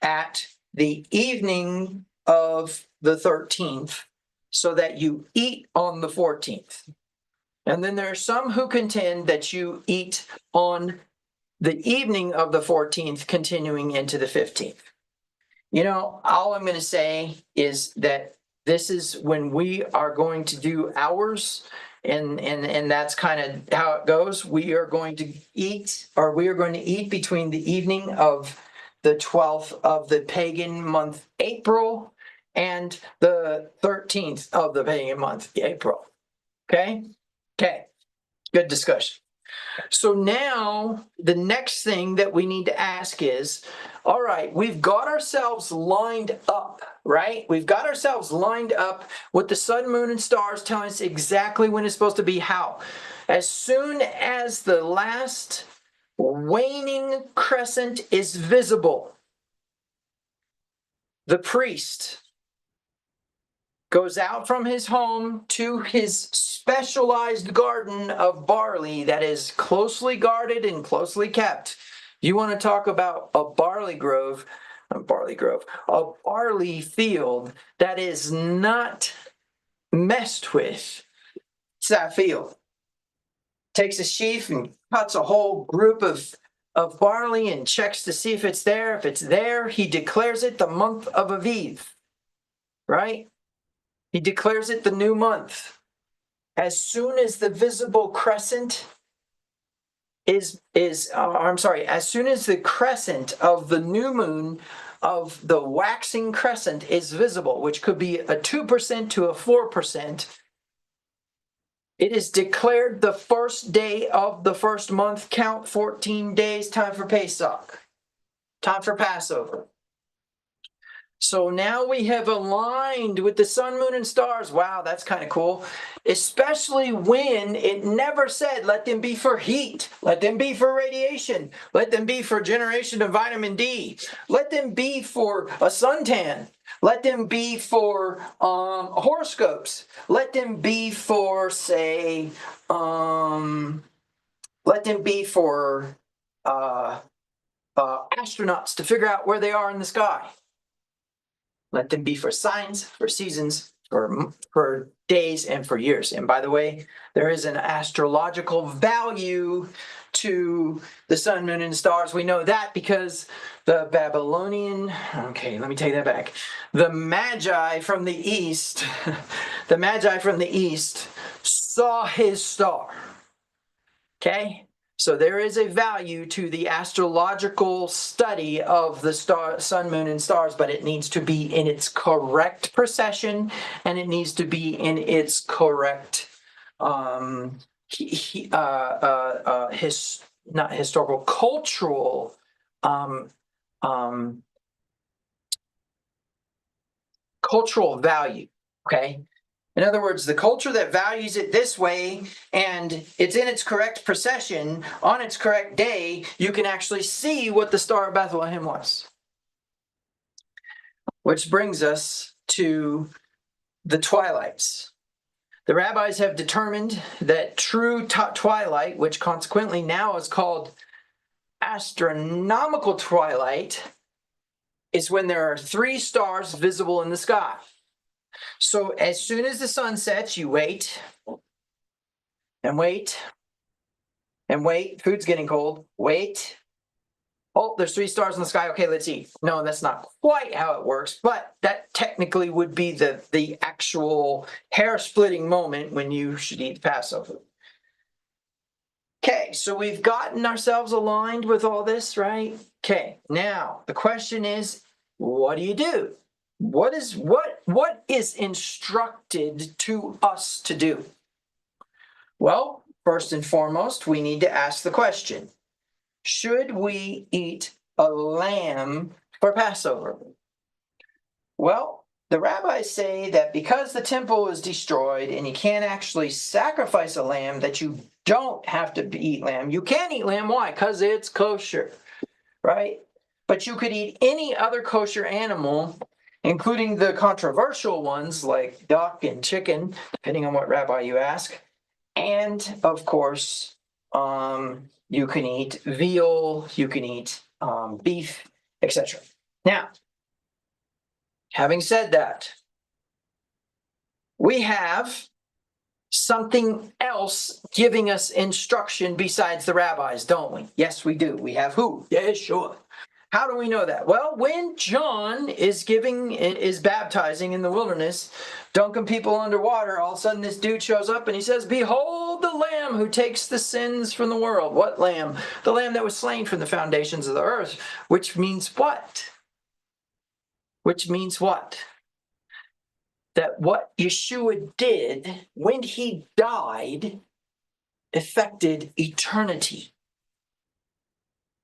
at the evening of the 13th so that you eat on the 14th. And then there are some who contend that you eat on the evening of the 14th, continuing into the 15th. You know, all I'm going to say is that this is when we are going to do ours, and that's kind of how it goes. We are going to eat between the evening of the 12th of the pagan month April and the 13th of the pagan month April. Okay? Okay. Good discussion. So now the next thing that we need to ask is, all right, we've got ourselves lined up, right? We've got ourselves lined up with the sun, moon, and stars telling us exactly when it's supposed to be. How? As soon as the last waning crescent is visible, the priest goes out from his home to his specialized garden of barley that is closely guarded and closely kept. You want to talk about a barley field that is not messed with. It's that field. Takes a sheaf and cuts a whole group of barley and checks to see if it's there. If it's there, he declares it the month of Aviv, right? He declares it the new month. As soon as the visible crescent as soon as the crescent of the new moon of the waxing crescent is visible, which could be a 2% to a 4%, it is declared the first day of the first month. Count 14 days, time for Pesach, time for Passover. So now we have aligned with the sun, moon, and stars. Wow, that's kind of cool. Especially when it never said, let them be for heat, let them be for radiation, let them be for generation of vitamin D, let them be for a suntan, let them be for horoscopes, let them be for, say, let them be for astronauts to figure out where they are in the sky. Let them be for signs, for seasons, for days, and for years. And by the way, there is an astrological value to the sun, moon, and stars. We know that because the Babylonian, okay, let me take that back. The Magi from the East, saw his star. Okay? So there is a value to the astrological study of the star, sun, moon, and stars, but it needs to be in its correct precession, and it needs to be in its correct not historical, cultural cultural value. Okay. In other words, the culture that values it this way and it's in its correct precession on its correct day, you can actually see what the Star of Bethlehem was. Which brings us to the twilights. The rabbis have determined that true twilight, which consequently now is called astronomical twilight, is when there are 3 stars visible in the sky. So as soon as the sun sets, you wait and wait and wait. Food's getting cold. Wait. Oh, there's 3 stars in the sky. Okay, let's eat. No, that's not quite how it works, but that technically would be the actual hair-splitting moment when you should eat Passover. Okay, so we've gotten ourselves aligned with all this, right? Okay, now the question is, what do you do? What is instructed to us to do? Well, first and foremost, we need to ask the question, should we eat a lamb for Passover? Well, the rabbis say that because the temple is destroyed and you can't actually sacrifice a lamb, that you don't have to eat lamb. You can eat lamb. Why? Because it's kosher, right? But you could eat any other kosher animal, including the controversial ones like duck and chicken, depending on what rabbi you ask. And of course, you can eat veal, you can eat beef, etc. Now, Having said that, we have something else giving us instruction besides the rabbis, don't we? Yes, we do. We have who? Yeah, sure. How do we know that? Well, when John is baptizing in the wilderness, dunking people underwater, all of a sudden this dude shows up and he says, "Behold the Lamb who takes the sins from the world." What lamb? The Lamb that was slain from the foundations of the earth. Which means what? Which means what? That what Yeshua did when he died affected eternity.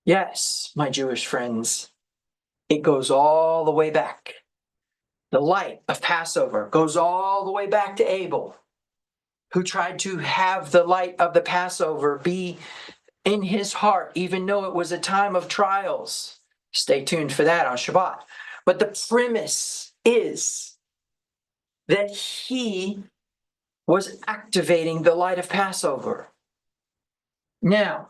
Yes, my Jewish friends, it goes all the way back. The light of Passover goes all the way back to Abel, who tried to have the light of the Passover be in his heart, even though it was a time of trials. Stay tuned for that on Shabbat. But the premise is that he was activating the light of Passover. Now,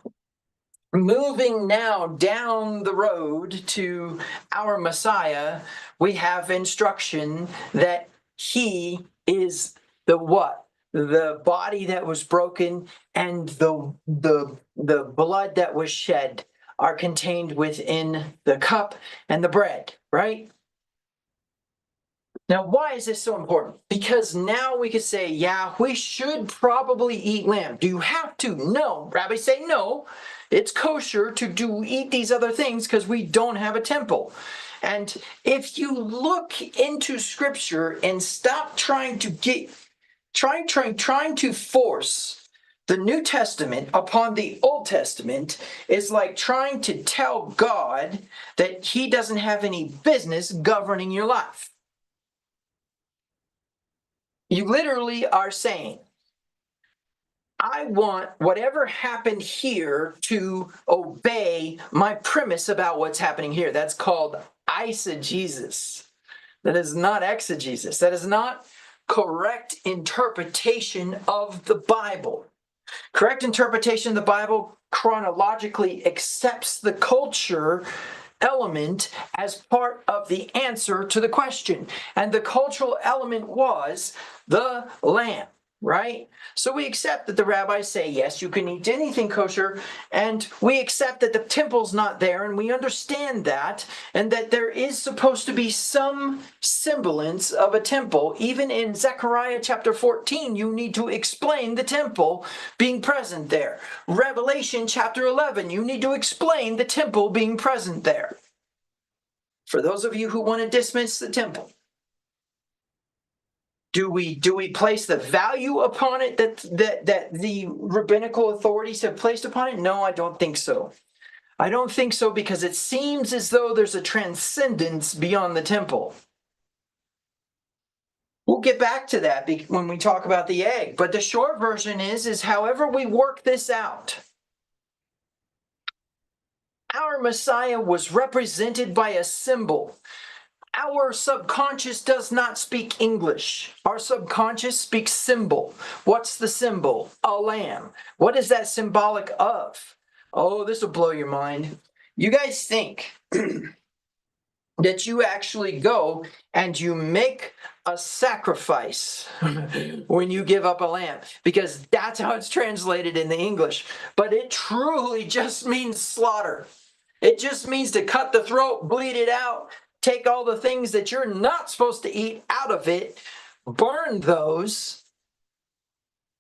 moving now down the road to our Messiah, we have instruction that he is the what? The body that was broken and the blood that was shed are contained within the cup and the bread, right? Now, why is this so important? Because now we could say, yeah, we should probably eat lamb. Do you have to? No. Rabbis say no. It's kosher to eat these other things because we don't have a temple. And if you look into Scripture and stop trying to force the New Testament upon the Old Testament is like trying to tell God that he doesn't have any business governing your life. You literally are saying, I want whatever happened here to obey my premise about what's happening here. That's called eisegesis. That is not exegesis. That is not correct interpretation of the Bible. Correct interpretation of the Bible chronologically accepts the culture element as part of the answer to the question. And the cultural element was the lamb, right? So we accept that the rabbis say, yes, you can eat anything kosher, and we accept that the temple's not there, and we understand that, and that there is supposed to be some semblance of a temple. Even in Zechariah chapter 14, you need to explain the temple being present there. Revelation chapter 11, you need to explain the temple being present there. For those of you who want to dismiss the temple, do we place the value upon it that the rabbinical authorities have placed upon it? No, I don't think so. I don't think so because it seems as though there's a transcendence beyond the temple. We'll get back to that when we talk about the egg. But the short version is however we work this out, our Messiah was represented by a symbol. Our subconscious does not speak English. Our subconscious speaks symbol. What's the symbol? A lamb. What is that symbolic of? Oh, this will blow your mind. You guys think that you actually go and you make a sacrifice when you give up a lamb, because that's how it's translated in the English. But it truly just means slaughter. It just means to cut the throat, bleed it out, take all the things that you're not supposed to eat out of it, burn those,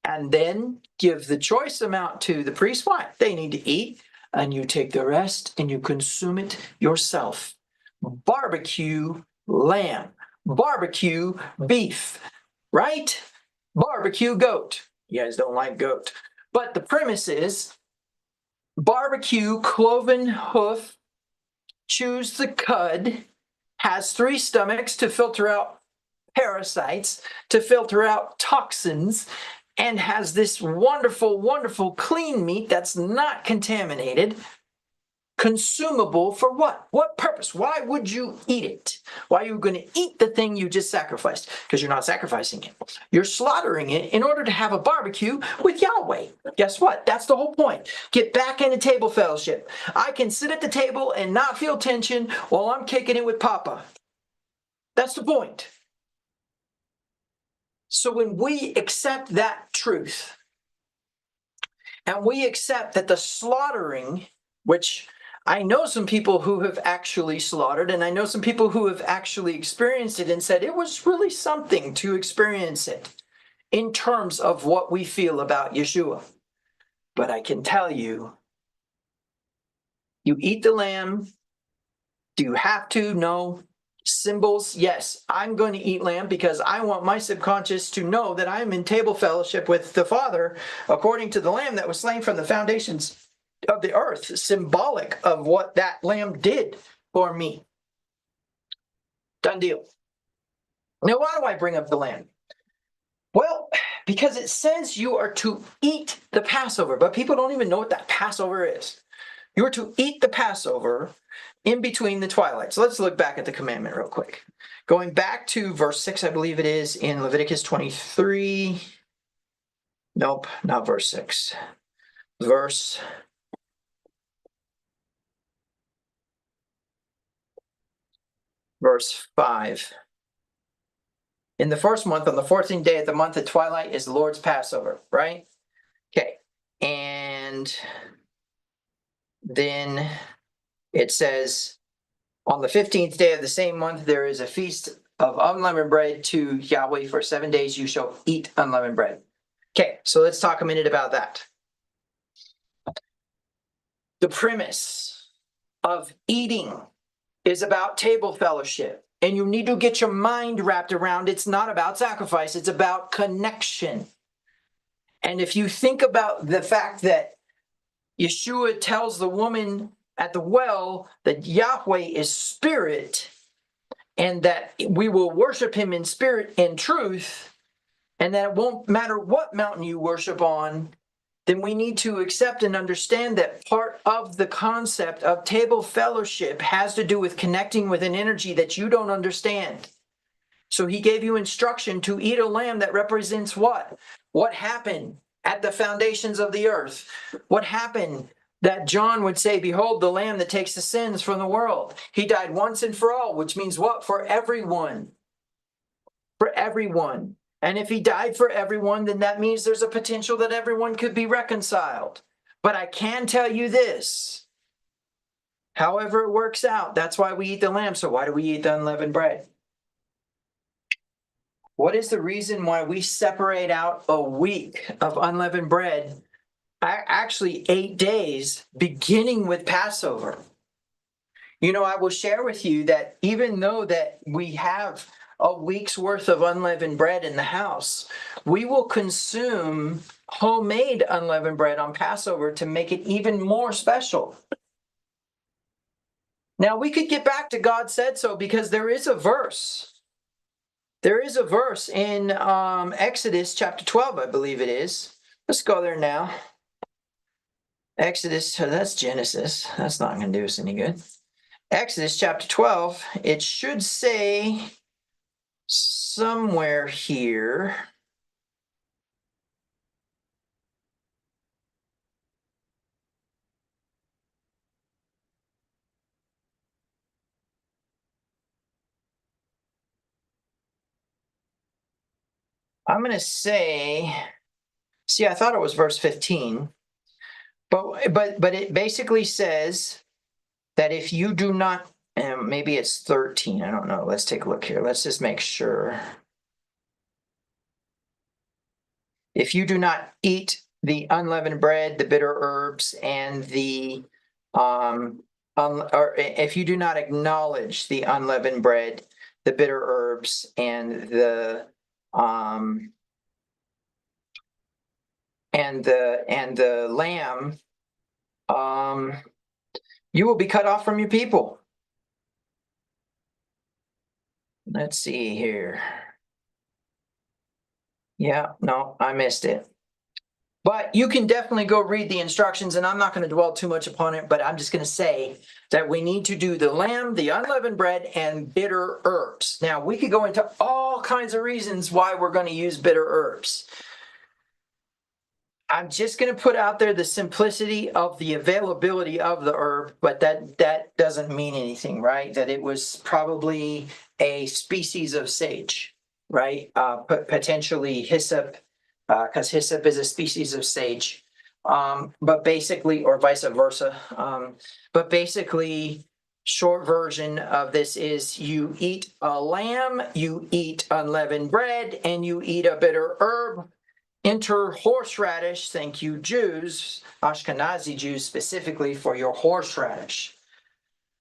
and then give the choice amount to the priest. What they need to eat, and you take the rest and you consume it yourself. Barbecue lamb, barbecue beef, right? Barbecue goat. You guys don't like goat. But the premise is barbecue cloven hoof, chews the cud, has 3 stomachs to filter out parasites, to filter out toxins, and has this wonderful, wonderful clean meat that's not contaminated, consumable for what? What purpose? Why would you eat it? Why are you going to eat the thing you just sacrificed? Because you're not sacrificing it. You're slaughtering it in order to have a barbecue with Yahweh. Guess what? That's the whole point. Get back into table fellowship. I can sit at the table and not feel tension while I'm kicking it with Papa. That's the point. So when we accept that truth, and we accept that the slaughtering, which I know some people who have actually slaughtered, and I know some people who have actually experienced it and said it was really something to experience it in terms of what we feel about Yeshua. But I can tell you, you eat the lamb. Do you have to? No. Symbols, yes. I'm going to eat lamb because I want my subconscious to know that I'm in table fellowship with the Father according to the lamb that was slain from the foundations of the earth, symbolic of what that lamb did for me. Done deal. Now, why do I bring up the lamb? Well, because it says you are to eat the Passover, but people don't even know what that Passover is. You are to eat the Passover in between the twilight. So let's look back at the commandment real quick. Going back to verse 6, I believe it is, in Leviticus 23. Nope, not verse 6. Verse 5. In the first month, on the 14th day of the month at twilight, is the Lord's Passover, right? Okay. And then it says, on the 15th day of the same month, there is a feast of unleavened bread to Yahweh. For 7 days you shall eat unleavened bread. Okay, so let's talk a minute about that. The premise of eating is about table fellowship. And you need to get your mind wrapped around it's not about sacrifice, it's about connection. And if you think about the fact that Yeshua tells the woman at the well that Yahweh is spirit and that we will worship him in spirit and truth, and that it won't matter what mountain you worship on, then we need to accept and understand that part of the concept of table fellowship has to do with connecting with an energy that you don't understand. So he gave you instruction to eat a lamb that represents what? What happened at the foundations of the earth? What happened that John would say, behold, the lamb that takes the sins from the world. He died once and for all, which means what? For everyone. For everyone. And if he died for everyone, then that means there's a potential that everyone could be reconciled. But I can tell you this. However it works out, that's why we eat the lamb. So why do we eat the unleavened bread? What is the reason why we separate out a week of unleavened bread, actually 8 days, beginning with Passover? You know, I will share with you that even though that we have a week's worth of unleavened bread in the house, we will consume homemade unleavened bread on Passover to make it even more special. Now, we could get back to God said so because there is a verse. There is a verse in Exodus chapter 12, I believe it is. Let's go there now. Exodus, that's Genesis. That's not going to do us any good. Exodus chapter 12, it should say somewhere here. I'm going to say, see, I thought it was verse 15, but it basically says that if you do not, and maybe it's 13, I don't know. Let's take a look here. Let's just make sure. If you do not eat the unleavened bread, the bitter herbs, and the or if you do not acknowledge the unleavened bread, the bitter herbs, and the lamb, you will be cut off from your people. Let's see here. Yeah, no, I missed it. But you can definitely go read the instructions, and I'm not going to dwell too much upon it, but I'm just going to say that we need to do the lamb, the unleavened bread, and bitter herbs. Now, we could go into all kinds of reasons why we're going to use bitter herbs. I'm just going to put out there the simplicity of the availability of the herb, but that doesn't mean anything, right? That it was probably a species of sage, right? Potentially hyssop, because hyssop is a species of sage. But basically, or vice versa. But basically, short version of this is you eat a lamb, you eat unleavened bread, and you eat a bitter herb. Enter horseradish. Thank you, Jews, Ashkenazi Jews specifically, for your horseradish.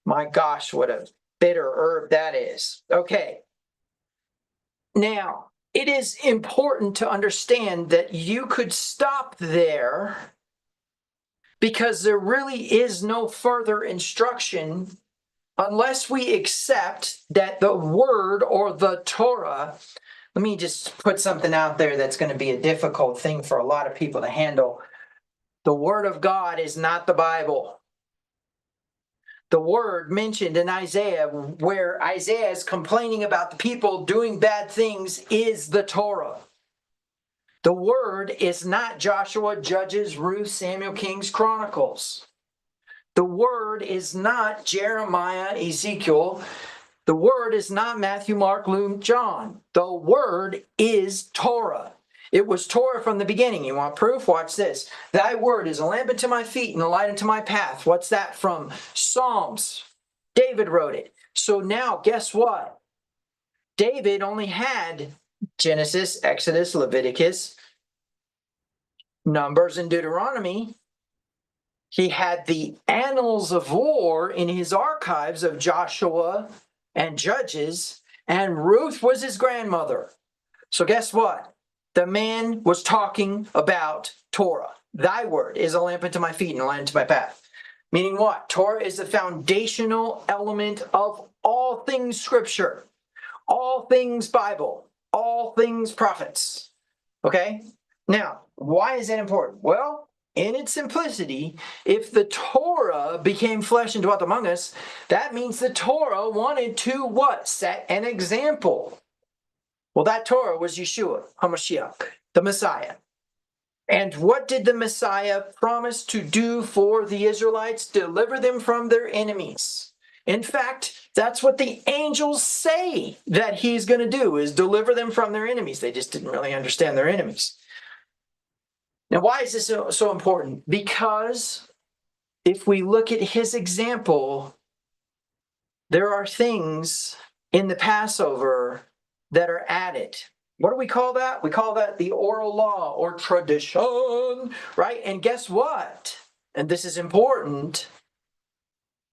My gosh, what a bitter herb that is. Okay. Now, it is important to understand that you could stop there because there really is no further instruction unless we accept that the word or the Torah. Let me just put something out there that's going to be a difficult thing for a lot of people to handle. The word of God is not the Bible. The word mentioned in Isaiah, where Isaiah is complaining about the people doing bad things, is the Torah. The word is not Joshua, Judges, Ruth, Samuel, Kings, Chronicles. The word is not Jeremiah, Ezekiel. The word is not Matthew, Mark, Luke, John. The word is Torah. It was Torah from the beginning. You want proof? Watch this. Thy word is a lamp unto my feet and a light unto my path. What's that from? Psalms. David wrote it. So now, guess what? David only had Genesis, Exodus, Leviticus, Numbers, and Deuteronomy. He had the annals of war in his archives of Joshua and Judges, and Ruth was his grandmother. So guess what? The man was talking about Torah. Thy word is a lamp unto my feet and a light unto my path. Meaning what? Torah is the foundational element of all things Scripture, all things Bible, all things prophets. Okay? Now, why is that important? Well, in its simplicity, if the Torah became flesh and dwelt among us, that means the Torah wanted to what? Set an example. Well, that Torah was Yeshua, HaMashiach, the Messiah. And what did the Messiah promise to do for the Israelites? Deliver them from their enemies. In fact, that's what the angels say that he's going to do, is deliver them from their enemies. They just didn't really understand their enemies. Now, why is this so important? Because if we look at his example, there are things in the Passover that are added. What do we call that? We call that the oral law or tradition, right? And guess what? And this is important.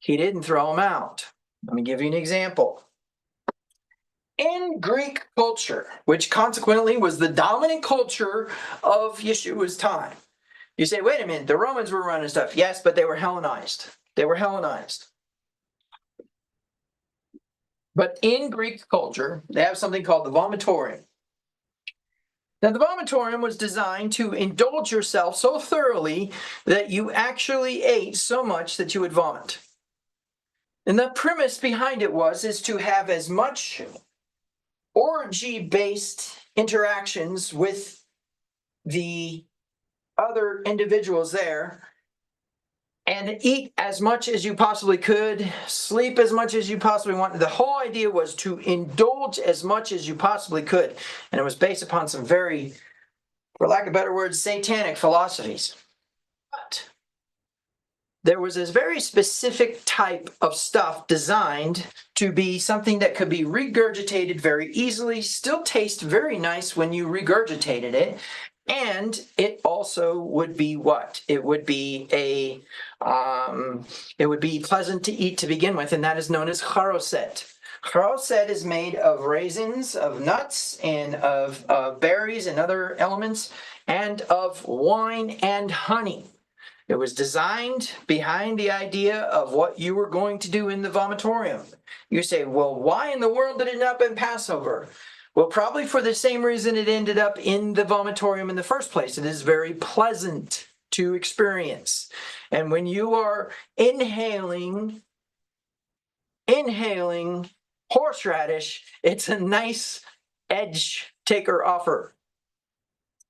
He didn't throw them out. Let me give you an example. In Greek culture, which consequently was the dominant culture of Yeshua's time, you say, wait a minute, the Romans were running stuff. Yes, but they were Hellenized. They were Hellenized. But in Greek culture, they have something called the vomitorium. Now, the vomitorium was designed to indulge yourself so thoroughly that you actually ate so much that you would vomit. And the premise behind it is to have as much orgy-based interactions with the other individuals there and eat as much as you possibly could, sleep as much as you possibly wanted. The whole idea was to indulge as much as you possibly could. And it was based upon some very, for lack of better words, satanic philosophies. But there was this very specific type of stuff designed to be something that could be regurgitated very easily, still taste very nice when you regurgitated it, and it also would be what? It would be it would be pleasant to eat to begin with, and that is known as charoset. Charoset is made of raisins, of nuts, and of berries and other elements, and of wine and honey. It was designed behind the idea of what you were going to do in the vomitorium. You say, well, why in the world did it not been Passover? Well, probably for the same reason it ended up in the vomitorium in the first place. It is very pleasant to experience. And when you are inhaling horseradish, it's a nice edge taker offer.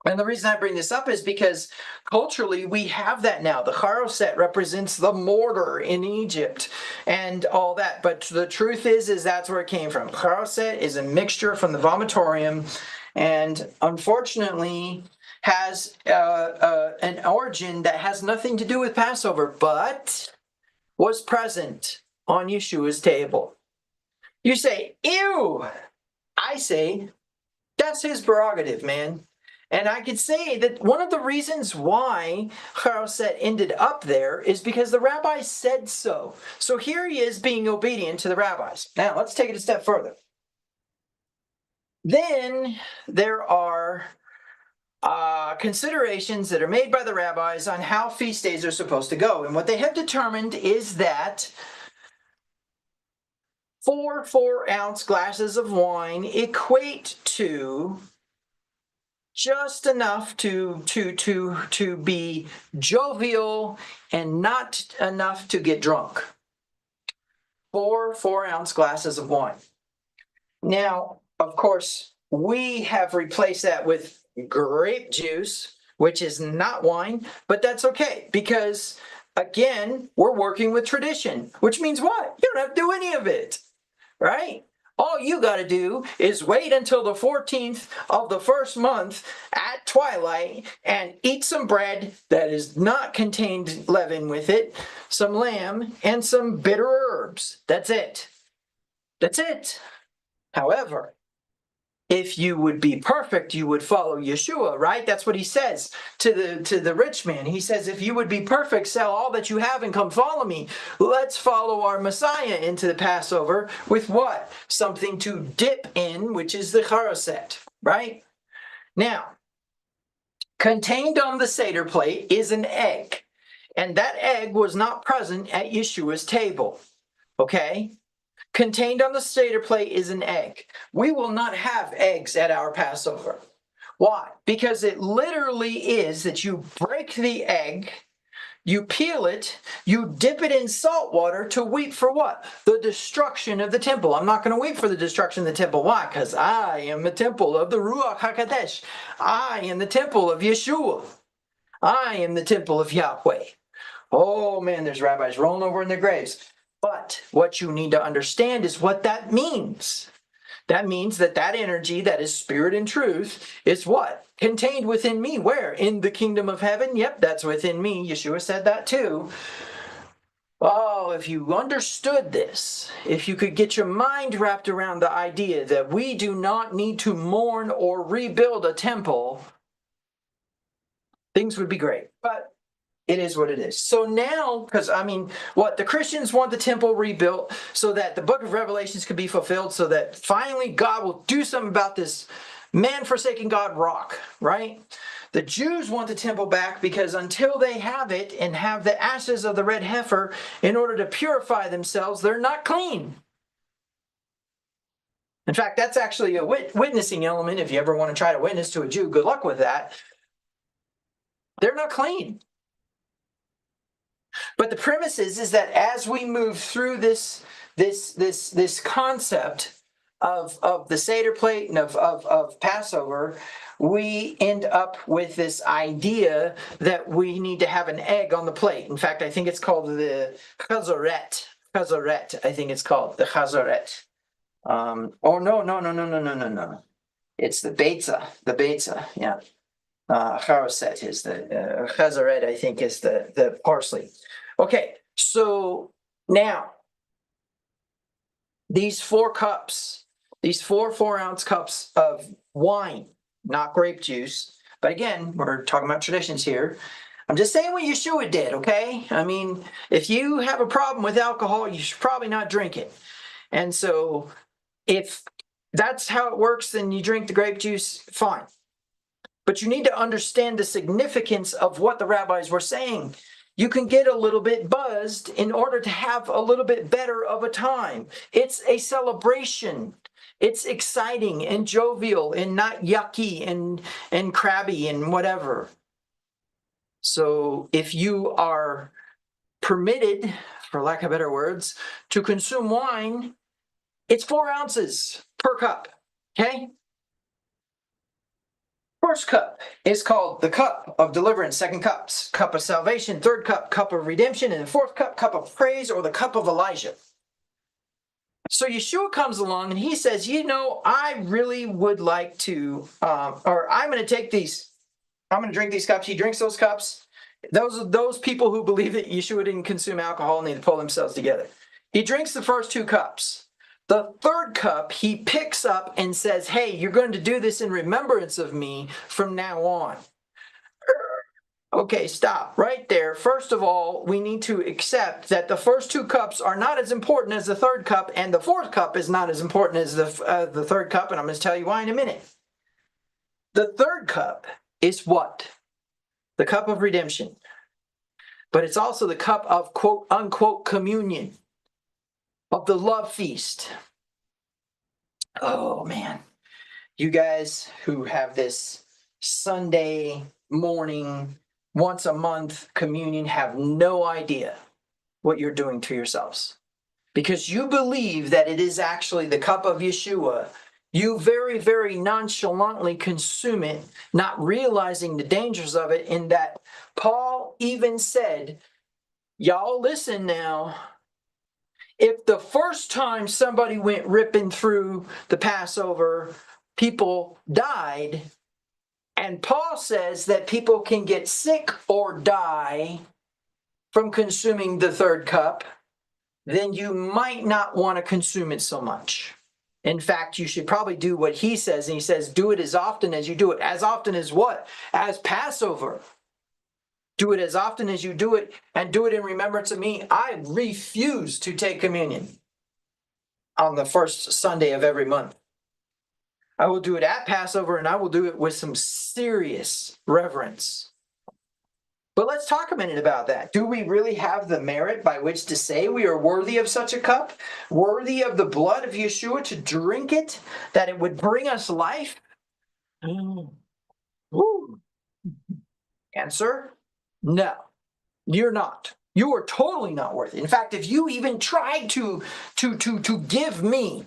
And the reason I bring this up is because culturally we have that now. The charoset represents the mortar in Egypt and all that. But the truth is that's where it came from. Charoset is a mixture from the vomitorium, and unfortunately has an origin that has nothing to do with Passover, but was present on Yeshua's table. You say, ew. I say, that's his prerogative, man. And I could say that one of the reasons why Charoset ended up there is because the rabbis said so. So here he is being obedient to the rabbis. Now, let's take it a step further. Then there are considerations that are made by the rabbis on how feast days are supposed to go. And what they have determined is that 4 4-ounce glasses of wine equate to just enough to be jovial and not enough to get drunk. 4 4-ounce glasses of wine. Now, of course, we have replaced that with grape juice, which is not wine, but that's okay because, again, we're working with tradition, which means what? You don't have to do any of it, right? All you got to do is wait until the 14th of the first month at twilight and eat some bread that is not contained leaven with it, some lamb, and some bitter herbs. That's it. That's it. However, if you would be perfect, you would follow Yeshua, right? That's what he says to the rich man. He says, if you would be perfect, sell all that you have and come follow me. Let's follow our Messiah into the Passover with what? Something to dip in, which is the charoset, right? Now, contained on the Seder plate is an egg, and that egg was not present at Yeshua's table, okay? Contained on the Seder plate is an egg. We will not have eggs at our Passover. Why? Because it literally is that you break the egg, you peel it, you dip it in salt water to weep for what? The destruction of the temple. I'm not going to weep for the destruction of the temple. Why? Because I am the temple of the Ruach HaKadosh. I am the temple of Yeshua. I am the temple of Yahweh. Oh man, there's rabbis rolling over in their graves. But what you need to understand is what that means. That means that that energy that is spirit and truth is what? Contained within me. Where? In the kingdom of heaven? Yep, that's within me. Yeshua said that too. Oh, if you understood this, if you could get your mind wrapped around the idea that we do not need to mourn or rebuild a temple, things would be great. But it is what it is. So now, because I mean, what the Christians want the temple rebuilt so that the book of Revelations could be fulfilled, so that finally God will do something about this man-forsaken God rock, right? The Jews want the temple back because until they have it and have the ashes of the red heifer in order to purify themselves, they're not clean. In fact, that's actually a witnessing element. If you ever want to try to witness to a Jew, good luck with that. They're not clean. But the premise is that as we move through this concept of the Seder plate and of Passover, we end up with this idea that we need to have an egg on the plate. In fact, I think it's called the chazoret. Chazoret, I think it's called the chazoret. Oh no. It's the beitza. The beitza, yeah. Charoset is the chazaret, I think, is the parsley. Okay, so now these 4 cups, these 4 4-ounce cups of wine, not grape juice, but again, we're talking about traditions here. I'm just saying what Yeshua did, okay? I mean, if you have a problem with alcohol, you should probably not drink it. And so if that's how it works, then you drink the grape juice, fine. But you need to understand the significance of what the rabbis were saying. You can get a little bit buzzed in order to have a little bit better of a time. It's a celebration. It's exciting and jovial and not yucky and crabby and whatever. So if you are permitted, for lack of better words, to consume wine, it's 4 ounces per cup, okay? First cup is called the cup of deliverance. Second cup of salvation. Third cup of redemption. And the fourth cup of praise, or the cup of Elijah. So Yeshua comes along and he says, I really would like to, or I'm going to take these, I'm going to drink these cups. He drinks those cups. Those people who believe that Yeshua didn't consume alcohol need to pull themselves together. He drinks the first two cups. The third cup he picks up and says, hey, you're going to do this in remembrance of me from now on. Okay, stop right there. First of all, we need to accept that the first two cups are not as important as the third cup, and the fourth cup is not as important as the third cup, and I'm going to tell you why in a minute. The third cup is what? The cup of redemption. But it's also the cup of quote unquote communion, of the love feast. Oh man, you guys who have this Sunday morning, once a month communion have no idea what you're doing to yourselves. Because you believe that it is actually the cup of Yeshua. You very, very nonchalantly consume it, not realizing the dangers of it, in that Paul even said, y'all listen now, if the first time somebody went ripping through the Passover, people died, and Paul says that people can get sick or die from consuming the third cup, then you might not want to consume it so much. In fact, you should probably do what he says, and he says, do it as often as you do it. As often as what? As Passover. Do it as often as you do it, and do it in remembrance of me. I refuse to take communion on the first Sunday of every month. I will do it at Passover, and I will do it with some serious reverence. But let's talk a minute about that. Do we really have the merit by which to say we are worthy of such a cup? Worthy of the blood of Yeshua to drink it? That it would bring us life? Woo. Answer, no, you're not. You are totally not worthy. In fact, if you even tried to give me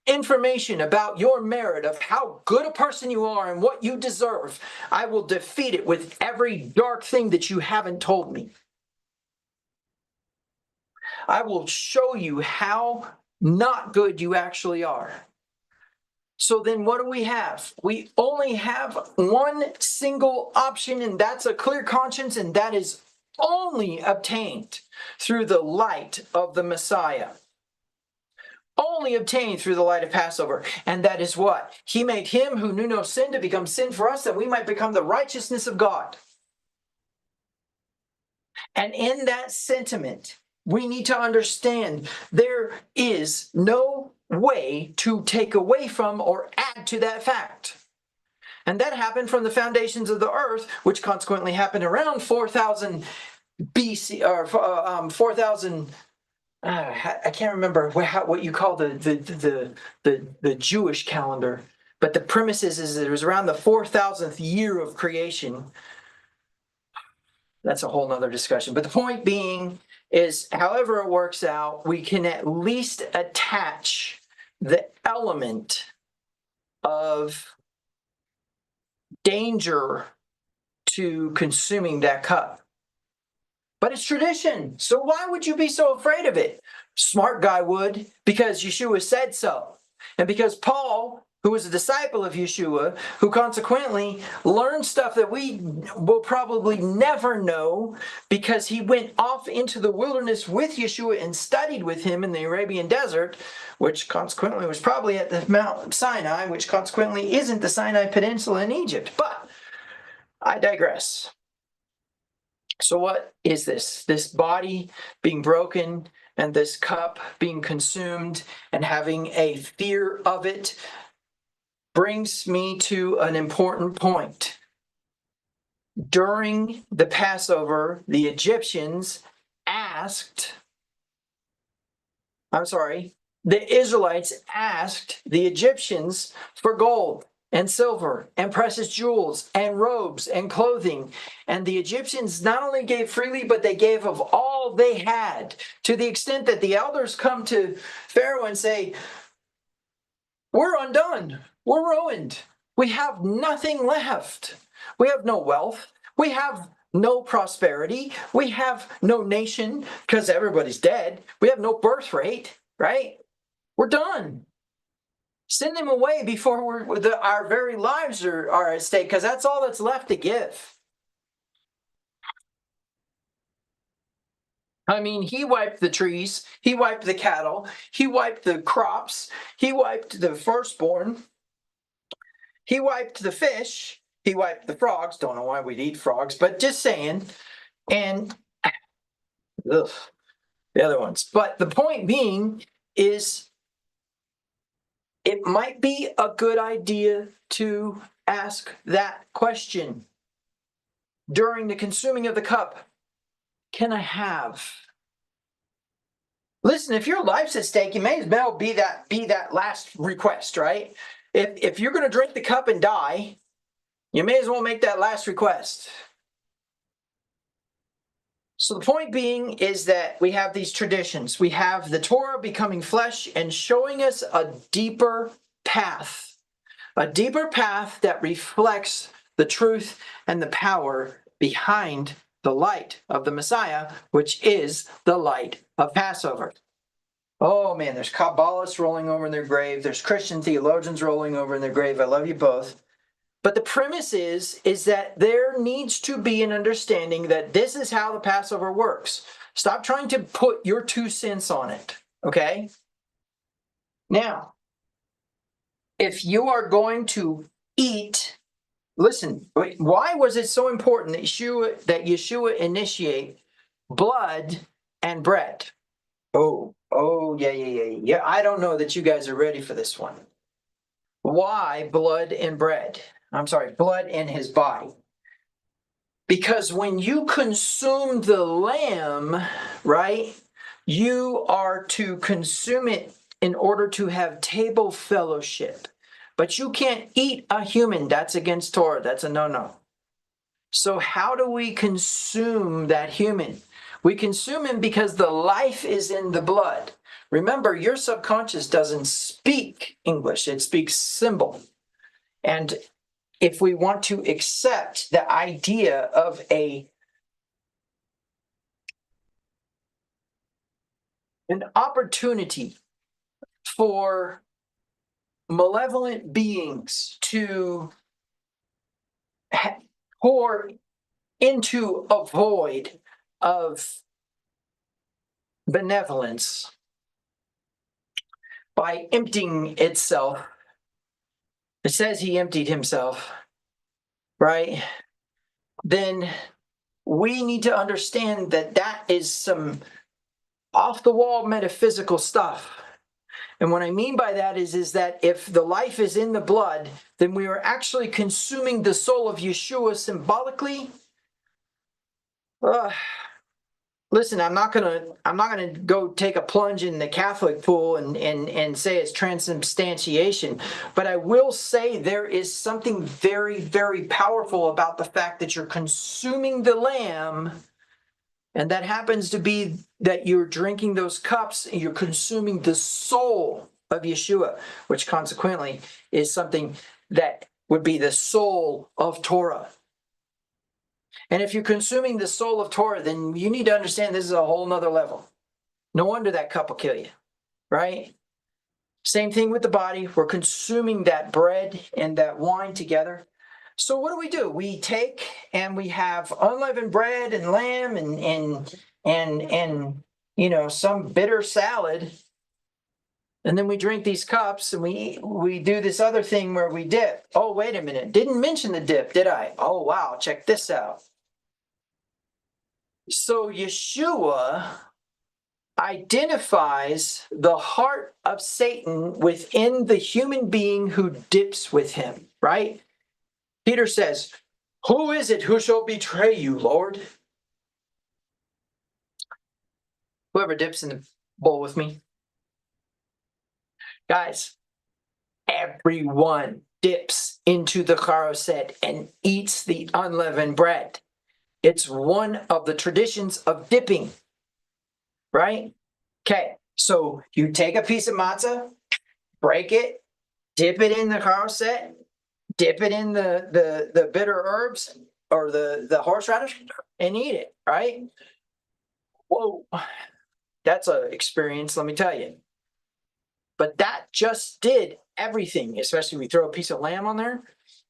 information about your merit, of how good a person you are and what you deserve, I will defeat it with every dark thing that you haven't told me. I will show you how not good you actually are. So then what do we have? We only have one single option, and that's a clear conscience, and that is only obtained through the light of the Messiah. Only obtained through the light of Passover. And that is what? He made him who knew no sin to become sin for us, that we might become the righteousness of God. And in that sentiment, we need to understand there is no way to take away from or add to that fact. And that happened from the foundations of the earth, which consequently happened around 4000 BC, or 4000. I can't remember what you call the Jewish calendar, but the premise is it was around the 4000th year of creation. That's a whole nother discussion. But the point being is, however it works out, we can at least attach the element of danger to consuming that cup. But it's tradition. So why would you be so afraid of it? Smart guy would, because Yeshua said so. And because Paul, who was a disciple of Yeshua, who consequently learned stuff that we will probably never know, because he went off into the wilderness with Yeshua and studied with him in the Arabian desert, which consequently was probably at the Mount Sinai, which consequently isn't the Sinai Peninsula in Egypt. But I digress. So what is this? This body being broken and this cup being consumed and having a fear of it brings me to an important point. During the Passover, the Israelites asked the Egyptians for gold and silver and precious jewels and robes and clothing. And the Egyptians not only gave freely, but they gave of all they had, to the extent that the elders come to Pharaoh and say, we're undone. We're ruined. we have nothing left. We have no wealth. We have no prosperity. We have no nation because everybody's dead. We have no birth rate, right? We're done. Send them away before our very lives are at stake, because that's all that's left to give. I mean, he wiped the trees, he wiped the cattle, he wiped the crops, he wiped the firstborn, he wiped the fish, he wiped the frogs. Don't know why we'd eat frogs, but just saying. And ugh, the other ones. But the point being is, it might be a good idea to ask that question during the consuming of the cup. Can I have? Listen, if your life's at stake, you may as well be that last request, right? If you're going to drink the cup and die, you may as well make that last request. So the point being is that we have these traditions. We have the Torah becoming flesh and showing us a deeper path that reflects the truth and the power behind the light of the Messiah, which is the light of Passover. Oh man, there's Kabbalists rolling over in their grave. There's Christian theologians rolling over in their grave. I love you both. But the premise is that there needs to be an understanding that this is how the Passover works. Stop trying to put your 2 cents on it, okay? Now, if you are going to eat, listen, why was it so important that Yeshua initiate blood and bread? Yeah. I don't know that you guys are ready for this one. Why blood and bread? I'm sorry, blood in his body. Because when you consume the lamb, right, you are to consume it in order to have table fellowship. But you can't eat a human. That's against Torah. That's a no-no. So how do we consume that human? We consume him because the life is in the blood. Remember, your subconscious doesn't speak English. It speaks symbol. And if we want to accept the idea of an opportunity for malevolent beings to pour into a void of benevolence by emptying itself, it says he emptied himself, right? Then we need to understand that that is some off-the-wall metaphysical stuff. And what I mean by that is that if the life is in the blood, then we are actually consuming the soul of Yeshua symbolically. Listen, I'm not gonna go take a plunge in the Catholic pool and say it's transubstantiation, but I will say there is something very, very powerful about the fact that you're consuming the lamb, and that happens to be that you're drinking those cups and you're consuming the soul of Yeshua, which consequently is something that would be the soul of Torah. And if you're consuming the soul of Torah, then you need to understand this is a whole nother level. No wonder that cup will kill you, right? Same thing with the body. We're consuming that bread and that wine together. So what do? We take and we have unleavened bread and lamb and some bitter salad. And then we drink these cups and we do this other thing where we dip. Oh, wait a minute. Didn't mention the dip, did I? Oh, wow. Check this out. So Yeshua identifies the heart of Satan within the human being who dips with him, right? Peter says, "Who is it who shall betray you, Lord?" Whoever dips in the bowl with me. Guys, everyone dips into the charoset and eats the unleavened bread. It's one of the traditions of dipping, right? Okay, so you take a piece of matzah, break it, dip it in the charoset, dip it in the bitter herbs or the horseradish and eat it, right? Whoa, that's an experience, let me tell you. But that just did everything, especially if we throw a piece of lamb on there.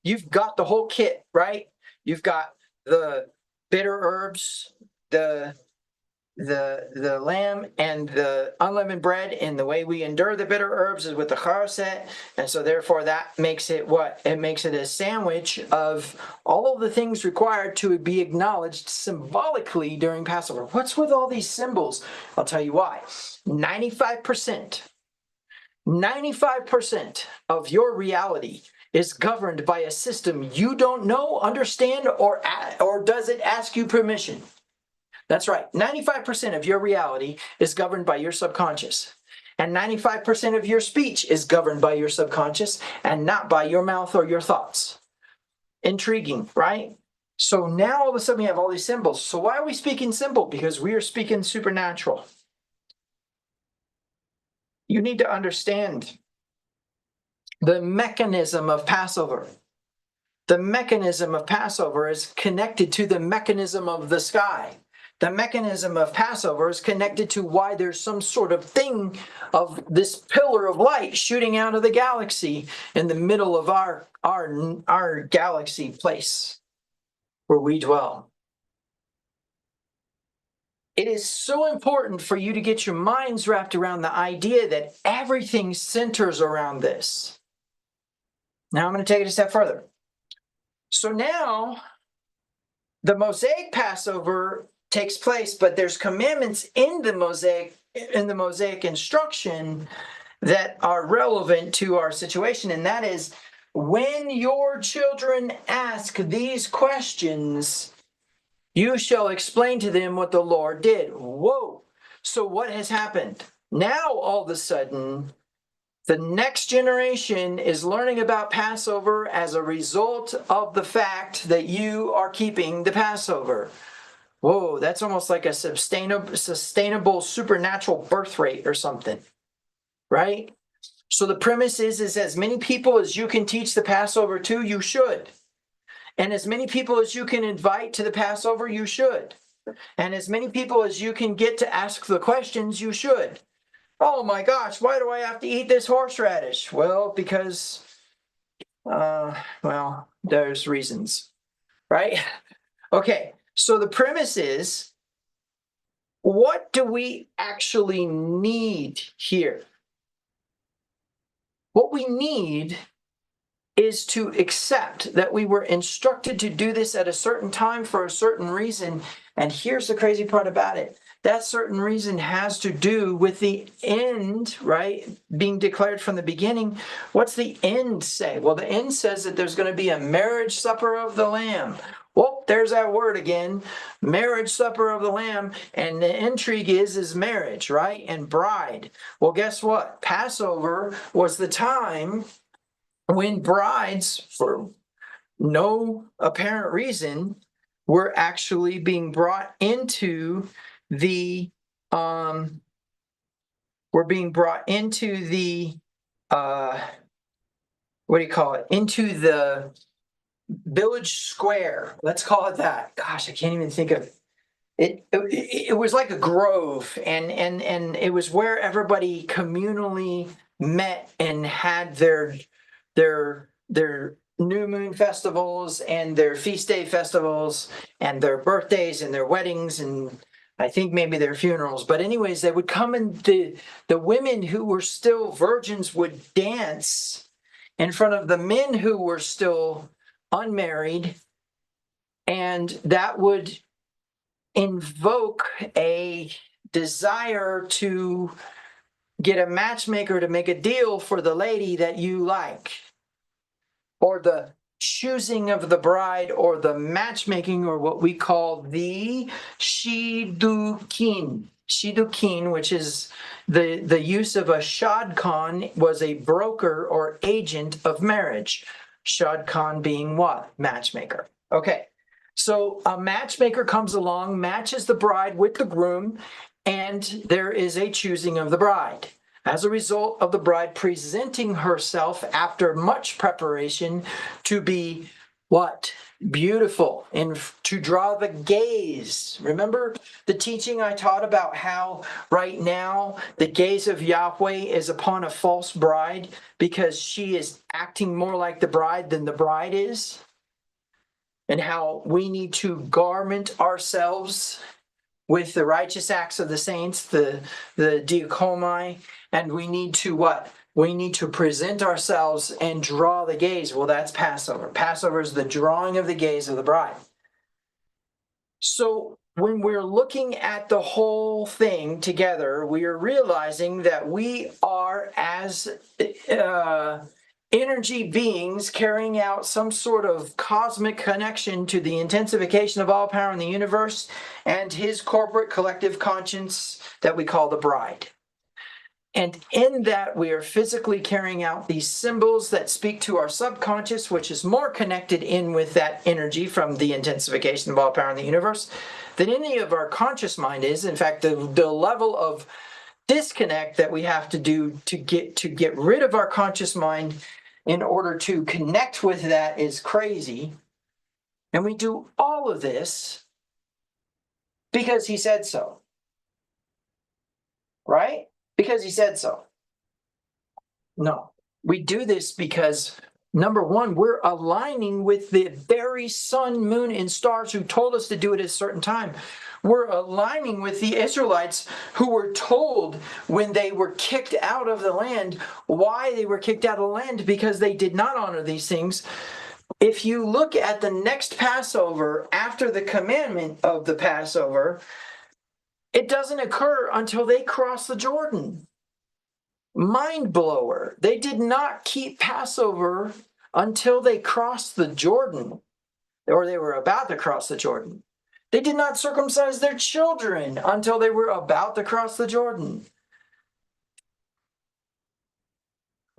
You've got the whole kit, right? You've got the bitter herbs, the the lamb and the unleavened bread, and the way we endure the bitter herbs is with the charoset, and so therefore that makes it what? It makes it a sandwich of all of the things required to be acknowledged symbolically during Passover. What's with all these symbols? I'll tell you why. 95% of your reality is governed by a system you don't know, understand, or does it ask you permission? That's right. 95% of your reality is governed by your subconscious. And 95% of your speech is governed by your subconscious and not by your mouth or your thoughts. Intriguing, right? So now all of a sudden we have all these symbols. So why are we speaking symbol? Because we are speaking supernatural. You need to understand the mechanism of Passover. The mechanism of Passover is connected to the mechanism of the sky. The mechanism of Passover is connected to why there's some sort of thing of this pillar of light shooting out of the galaxy in the middle of our galaxy place where we dwell. It is so important for you to get your minds wrapped around the idea that everything centers around this. Now I'm going to take it a step further. So now the Mosaic Passover takes place, but there's commandments in the Mosaic instruction that are relevant to our situation, and that is when your children ask these questions, you shall explain to them what the Lord did. Whoa! So what has happened? Now all of a sudden, the next generation is learning about Passover as a result of the fact that you are keeping the Passover. Whoa, that's almost like a sustainable supernatural birth rate or something, right? So the premise is as many people as you can teach the Passover to, you should. And as many people as you can invite to the Passover, you should. And as many people as you can get to ask the questions, you should. Oh my gosh, why do I have to eat this horseradish? Well, because, there's reasons, right? Okay, so the premise is, what do we actually need here? What we need is to accept that we were instructed to do this at a certain time for a certain reason. And here's the crazy part about it. That certain reason has to do with the end, right? Being declared from the beginning. What's the end say? Well, the end says that there's going to be a marriage supper of the Lamb. Well, there's that word again, marriage supper of the Lamb. And the intrigue is marriage, right? And bride. Well, guess what? Passover was the time when brides, for no apparent reason, were actually being brought into the what do you call it, into the village square, let's call it that. Gosh, I can't even think of it. It was like a grove, and it was where everybody communally met and had their new moon festivals and their feast day festivals and their birthdays and their weddings, and I think maybe their funerals. But anyways, they would come, and the women who were still virgins would dance in front of the men who were still unmarried, and that would invoke a desire to get a matchmaker to make a deal for the lady that you like, or the choosing of the bride, or the matchmaking, or what we call the shidukin. Shidukin, which is the use of a shadchan, was a broker or agent of marriage. Shadchan being what? Matchmaker. Okay, so a matchmaker comes along, matches the bride with the groom, and there is a choosing of the bride. as a result of the bride presenting herself after much preparation to be what? Beautiful, and to draw the gaze. Remember the teaching I taught about how right now the gaze of Yahweh is upon a false bride because she is acting more like the bride than the bride is? And how we need to garment ourselves with the righteous acts of the saints, the diakomai, and we need to what? We need to present ourselves and draw the gaze. Well, that's Passover. Passover is the drawing of the gaze of the bride. So when we're looking at the whole thing together, we are realizing that we are, as energy beings, carrying out some sort of cosmic connection to the intensification of all power in the universe and his corporate collective conscience that we call the bride. And in that, we are physically carrying out these symbols that speak to our subconscious, which is more connected in with that energy from the intensification of all power in the universe than any of our conscious mind is. In fact, the level of disconnect that we have to do to get rid of our conscious mind in order to connect with that is crazy. And we do all of this because he said so. Right? Because he said so. No, we do this because, number one, we're aligning with the very sun, moon, and stars who told us to do it at a certain time. We're aligning with the Israelites who were told when they were kicked out of the land why they were kicked out of the land, because they did not honor these things. If you look at the next Passover after the commandment of the Passover, it doesn't occur until they cross the Jordan. Mind blower. They did not keep Passover until they crossed the Jordan, or they were about to cross the Jordan. They did not circumcise their children until they were about to cross the Jordan.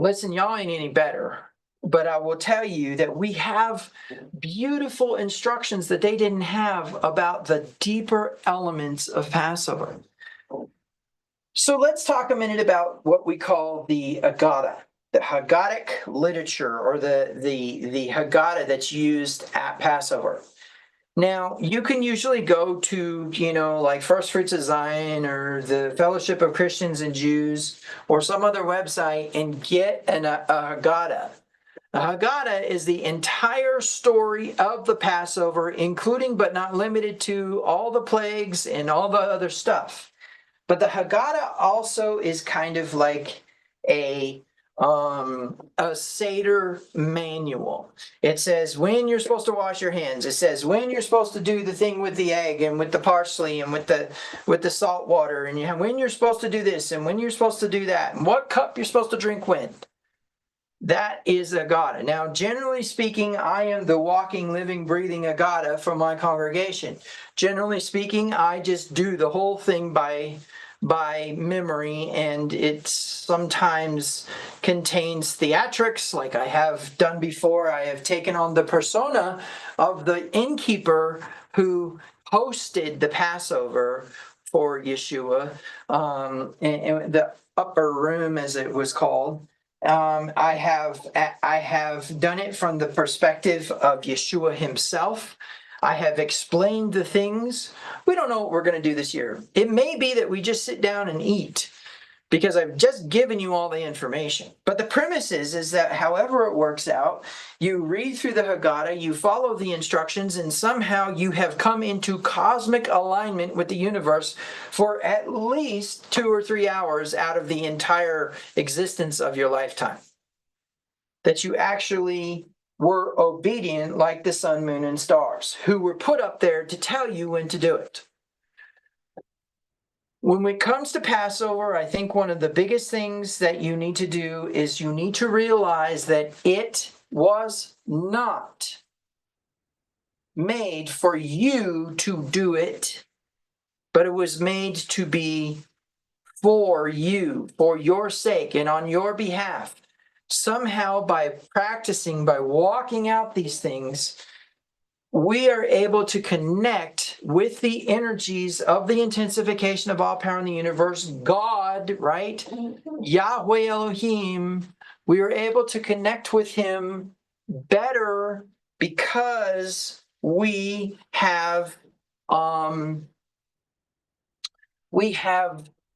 Listen, y'all ain't any better, but I will tell you that we have beautiful instructions that they didn't have about the deeper elements of Passover. So let's talk a minute about what we call the Haggadah, the Haggadic literature, or the Haggadah that's used at Passover. Now, you can usually go to, like First Fruits of Zion or the Fellowship of Christians and Jews or some other website and get a Haggadah. A Haggadah is the entire story of the Passover, including but not limited to all the plagues and all the other stuff. But the Haggadah also is kind of like a Seder manual. It says when you're supposed to wash your hands. It says when you're supposed to do the thing with the egg and with the parsley and with the salt water, and when you're supposed to do this and when you're supposed to do that, and what cup you're supposed to drink when. That is Haggadah. Now, generally speaking, I am the walking, living, breathing Haggadah for my congregation. Generally speaking, I just do the whole thing by memory, and it sometimes contains theatrics like I have done before. I have taken on the persona of the innkeeper who hosted the Passover for Yeshua, in the upper room, as it was called. I have done it from the perspective of Yeshua himself. I have explained the things. We don't know what we're going to do this year. It may be that we just sit down and eat, because I've just given you all the information. But the premise is that however it works out, you read through the Haggadah, you follow the instructions, and somehow you have come into cosmic alignment with the universe for at least 2 or 3 hours out of the entire existence of your lifetime. That you actually were obedient like the sun, moon, and stars, who were put up there to tell you when to do it. When it comes to Passover, I think one of the biggest things that you need to do is you need to realize that it was not made for you to do it, but it was made to be for you, for your sake, and on your behalf. Somehow, by practicing, by walking out these things, we are able to connect with the energies of the intensification of all power in the universe, God, right? Yahweh Elohim. We are able to connect with him better because we have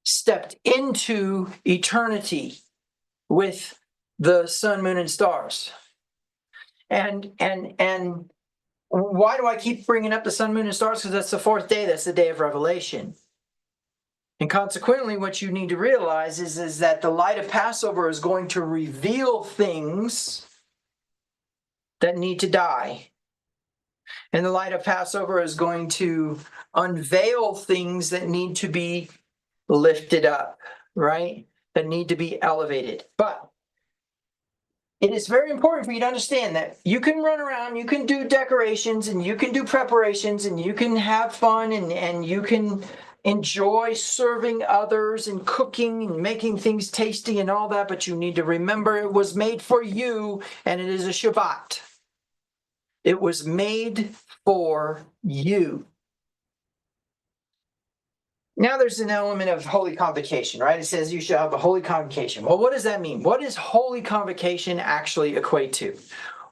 stepped into eternity with the sun, moon, and stars. And why do I keep bringing up the sun, moon, and stars? Because that's the fourth day. That's the day of revelation. And consequently, what you need to realize is that the light of Passover is going to reveal things that need to die. And the light of Passover is going to unveil things that need to be lifted up, right? That need to be elevated. But it is very important for you to understand that you can run around, you can do decorations, and you can do preparations, and you can have fun, and you can enjoy serving others and cooking and making things tasty and all that, but you need to remember it was made for you, and it is a Shabbat. It was made for you. Now there's an element of holy convocation, right? It says you shall have a holy convocation. Well, what does that mean? What does holy convocation actually equate to?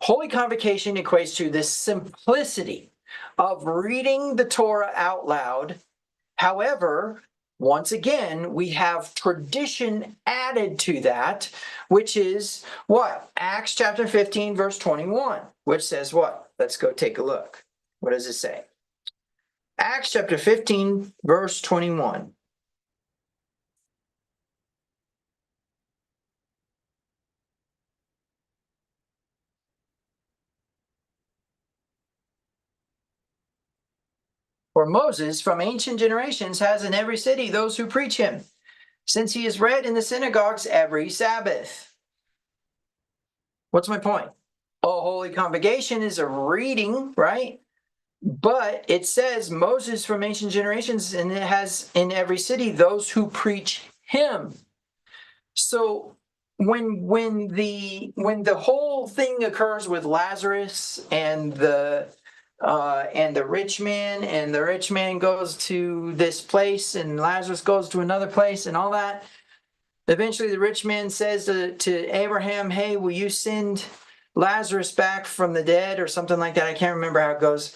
Holy convocation equates to this simplicity of reading the Torah out loud. However, once again, we have tradition added to that, which is what? Acts chapter 15, verse 21, which says what? Let's go take a look. What does it say? Acts chapter 15, verse 21. For Moses from ancient generations has in every city those who preach him, since he is read in the synagogues every Sabbath. What's my point? A holy convocation is a reading, right? But it says Moses from ancient generations, and it has in every city those who preach him. So when the whole thing occurs with Lazarus and the rich man, and the rich man goes to this place, and Lazarus goes to another place, and all that. Eventually, the rich man says to Abraham, "Hey, will you send Lazarus back from the dead," or something like that? I can't remember how it goes.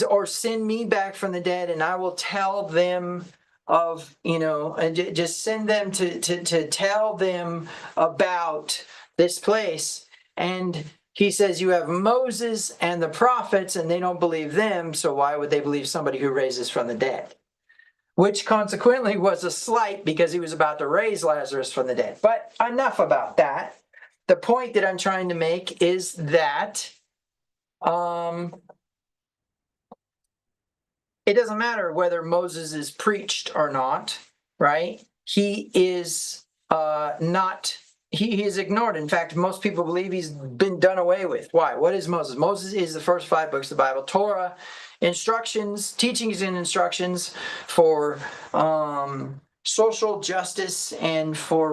Or send me back from the dead, and I will tell them of, and just send them to tell them about this place. And he says, you have Moses and the prophets, and they don't believe them, so why would they believe somebody who raises from the dead? Which consequently was a slight, because he was about to raise Lazarus from the dead. But enough about that. The point that I'm trying to make is that it doesn't matter whether Moses is preached or not, right? He is not, he is ignored. In fact, most people believe he's been done away with. Why? What is Moses? Moses is the first 5 books of the Bible: Torah, instructions, teachings and instructions for social justice and for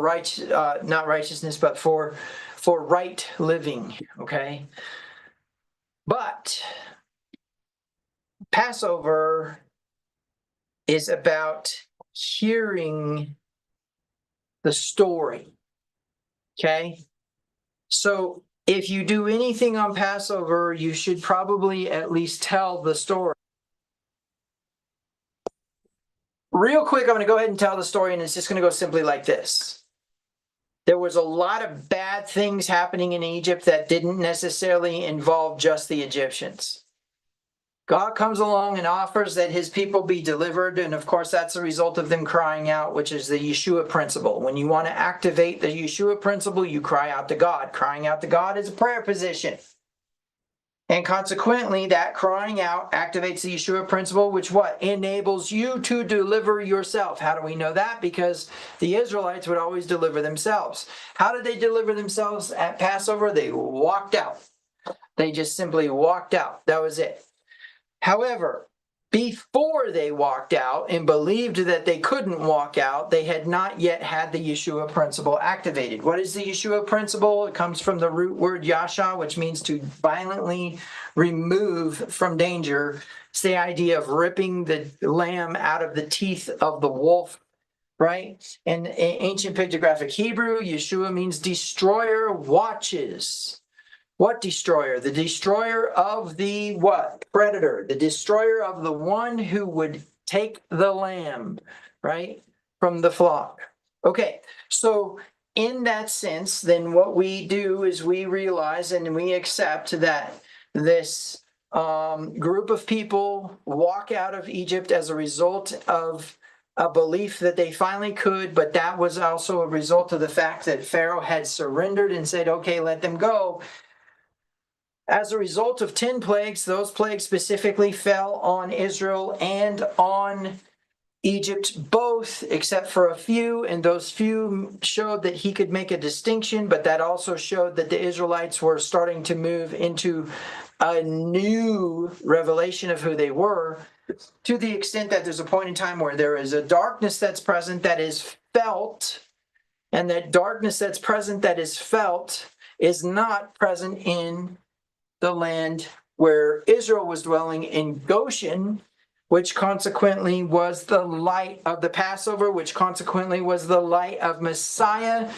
not righteousness, but for right living, okay? But Passover is about hearing the story, okay? So if you do anything on Passover, you should probably at least tell the story. Real quick, I'm going to go ahead and tell the story, and it's just going to go simply like this. There was a lot of bad things happening in Egypt that didn't necessarily involve just the Egyptians. God comes along and offers that his people be delivered, and of course that's a result of them crying out, which is the Yeshua principle. When you want to activate the Yeshua principle, you cry out to God. Crying out to God is a prayer position. And consequently, that crying out activates the Yeshua principle, which what? Enables you to deliver yourself. How do we know that? Because the Israelites would always deliver themselves. How did they deliver themselves at Passover? They walked out. They just simply walked out. That was it. However, before they walked out and believed that they couldn't walk out, they had not yet had the Yeshua principle activated. What is the Yeshua principle? It comes from the root word yasha, which means to violently remove from danger. It's the idea of ripping the lamb out of the teeth of the wolf, right? In ancient pictographic Hebrew, Yeshua means destroyer watches. What destroyer? The destroyer of the what? Predator. The destroyer of the one who would take the lamb, right, from the flock. Okay, so in that sense, then what we do is we realize and we accept that this group of people walk out of Egypt as a result of a belief that they finally could, but that was also a result of the fact that Pharaoh had surrendered and said, okay, let them go. As a result of 10 plagues, those plagues specifically fell on Israel and on Egypt, both, except for a few, and those few showed that he could make a distinction, but that also showed that the Israelites were starting to move into a new revelation of who they were, to the extent that there's a point in time where there is a darkness that's present that is felt, and that darkness that's present that is felt is not present in the land where Israel was dwelling in Goshen, which consequently was the light of the Passover, which consequently was the light of Messiah.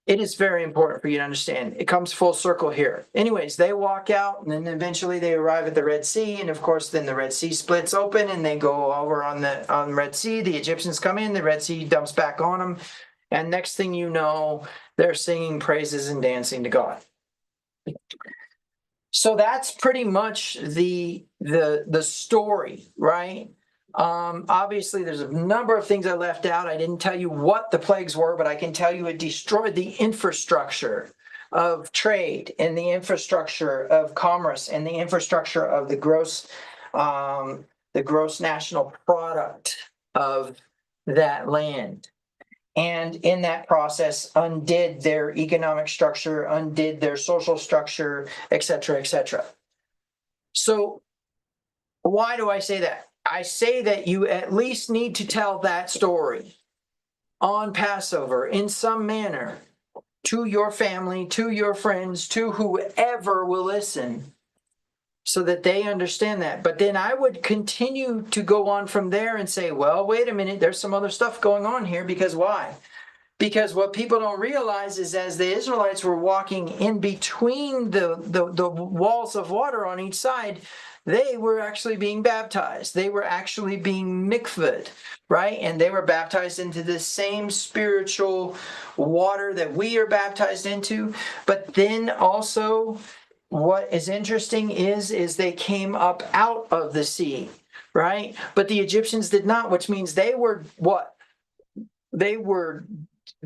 It is very important for you to understand. It comes full circle here. Anyways, they walk out, and then eventually they arrive at the Red Sea, and of course then the Red Sea splits open, and they go over on the Red Sea. The Egyptians come in, the Red Sea dumps back on them, and next thing you know, they're singing praises and dancing to God. So that's pretty much the story, right? Obviously, there's a number of things I left out. I didn't tell you what the plagues were, but I can tell you it destroyed the infrastructure of trade and the infrastructure of commerce and the infrastructure of the gross national product of that land. And in that process, undid their economic structure, undid their social structure, et cetera, et cetera. So why do I say that? I say that you at least need to tell that story on Passover in some manner to your family, to your friends, to whoever will listen, so that they understand that. But then I would continue to go on from there and say, well, wait a minute, there's some other stuff going on here, because why? Because what people don't realize is as the Israelites were walking in between the walls of water on each side, they were actually being baptized. They were actually being mikvahed, right? And they were baptized into the same spiritual water that we are baptized into. But then also, what is interesting is they came up out of the sea, right? But the Egyptians did not, which means they were what? They were